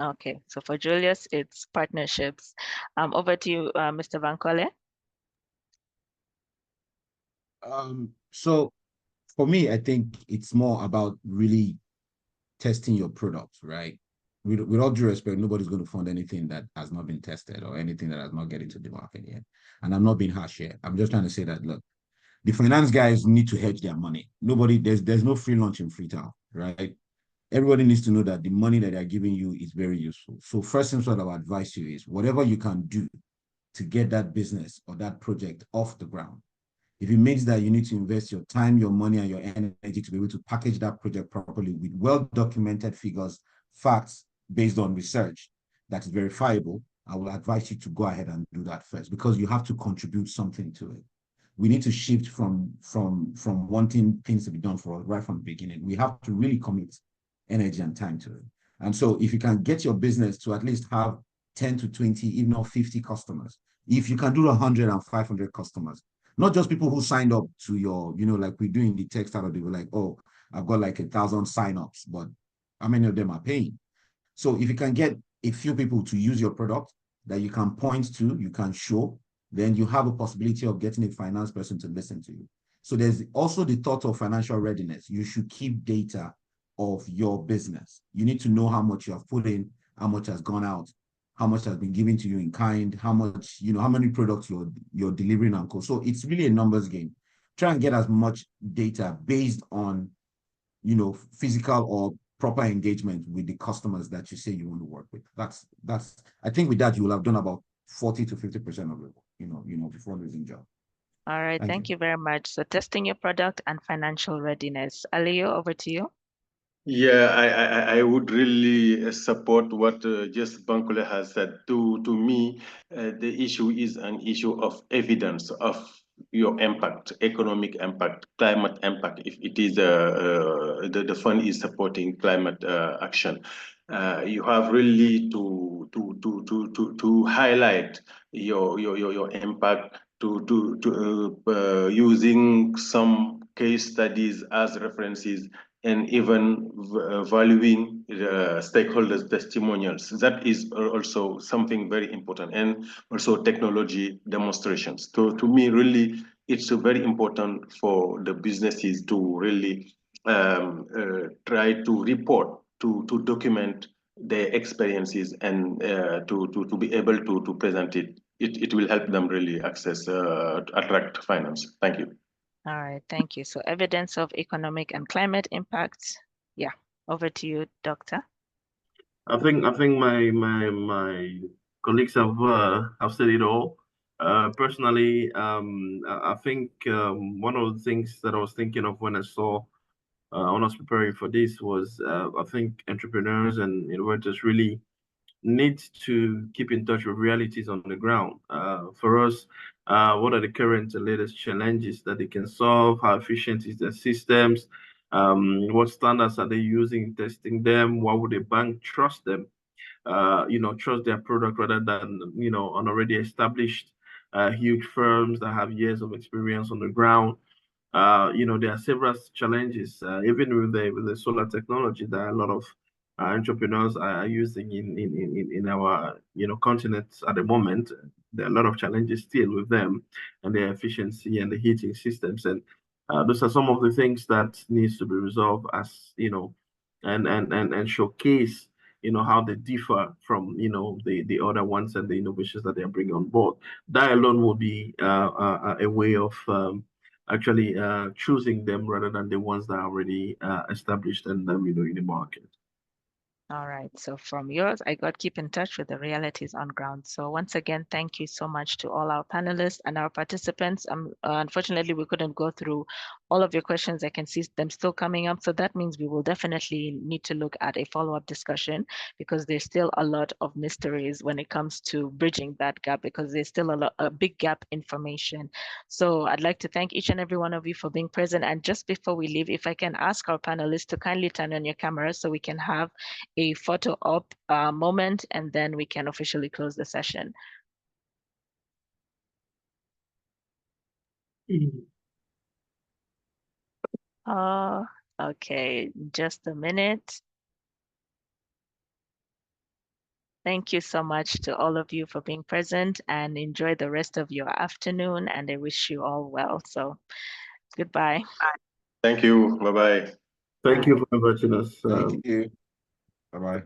Okay, so for Julius, it's partnerships. Over to you, Mr. Bankole. So for me, I think it's more about really testing your product, right? With all due respect, nobody's going to fund anything that has not been tested or anything that has not get into the market yet. And I'm not being harsh here. I'm just trying to say that, look, the finance guys need to hedge their money. There's no free lunch in Freetown, right? Everybody needs to know that the money that they're giving you is very useful. So first thing what I would advise you is whatever you can do to get that business or that project off the ground. If it means that you need to invest your time, your money, and your energy to be able to package that project properly with well-documented figures, facts based on research that is verifiable, I will advise you to go ahead and do that first, because you have to contribute something to it. We need to shift from wanting things to be done for us right from the beginning. We have to really commit energy and time to it. And so if you can get your business to at least have 10 to 20, if not 50 customers, if you can do 100 and 500 customers, not just people who signed up to your, like we do in the tech startup, they were like, oh, I've got like 1,000 signups, but how many of them are paying? So if you can get a few people to use your product that you can point to, you can show, then you have a possibility of getting a finance person to listen to you. So there's also the thought of financial readiness. You should keep data of your business. You need to know how much you have put in, how much has gone out, how much has been given to you in kind, how much, how many products you're delivering and co. So it's really a numbers game. Try and get as much data based on, physical or proper engagement with the customers that you say you want to work with. That's I think with that you will have done about 40 to 50% of it, before losing job. All right, thank you very much. So testing your product and financial readiness. Aliyo, over to you. Yeah, I would really support what just Bankole has said. To me, the issue is an issue of evidence of your impact, economic impact, climate impact. If it is the fund is supporting climate action, you have really to highlight your impact to using some case studies as references and even valuing stakeholders' testimonials. That is also something very important, and also technology demonstrations. So to me, really, it's very important for the businesses to really try to report, to document their experiences, and to be able to present it. It will help them really access, attract finance. Thank you. All right, thank you. So evidence of economic and climate impacts. Yeah, over to you, Doctor. I think my colleagues have said it all. Personally, I think one of the things that I was thinking of when I was preparing for this was I think entrepreneurs and innovators really need to keep in touch with realities on the ground. For us, what are the current and latest challenges that they can solve? How efficient is their systems? What standards are they using testing them? Why would a bank trust them? Trust their product rather than, an already established huge firms that have years of experience on the ground. There are several challenges, even with the solar technology that a lot of entrepreneurs are using in our continent at the moment. There are a lot of challenges still with them and their efficiency and the heating systems, and those are some of the things that needs to be resolved, as and showcase how they differ from the other ones and the innovations that they are bringing on board. That alone will be a way of actually choosing them rather than the ones that are already established and in the market. All right, so from yours, I got keep in touch with the realities on ground. So once again, thank you so much to all our panelists and our participants. Unfortunately, we couldn't go through all of your questions. I can see them still coming up. So that means we will definitely need to look at a follow-up discussion, because there's still a lot of mysteries when it comes to bridging that gap, because there's still a big gap information. So I'd like to thank each and every one of you for being present. And just before we leave, if I can ask our panelists to kindly turn on your cameras so we can have a photo op moment, and then we can officially close the session. Okay, just a minute. Thank you so much to all of you for being present, and enjoy the rest of your afternoon, and I wish you all well. So goodbye. Thank you. Bye-bye. Thank you for inviting us. Thank you. Bye-bye.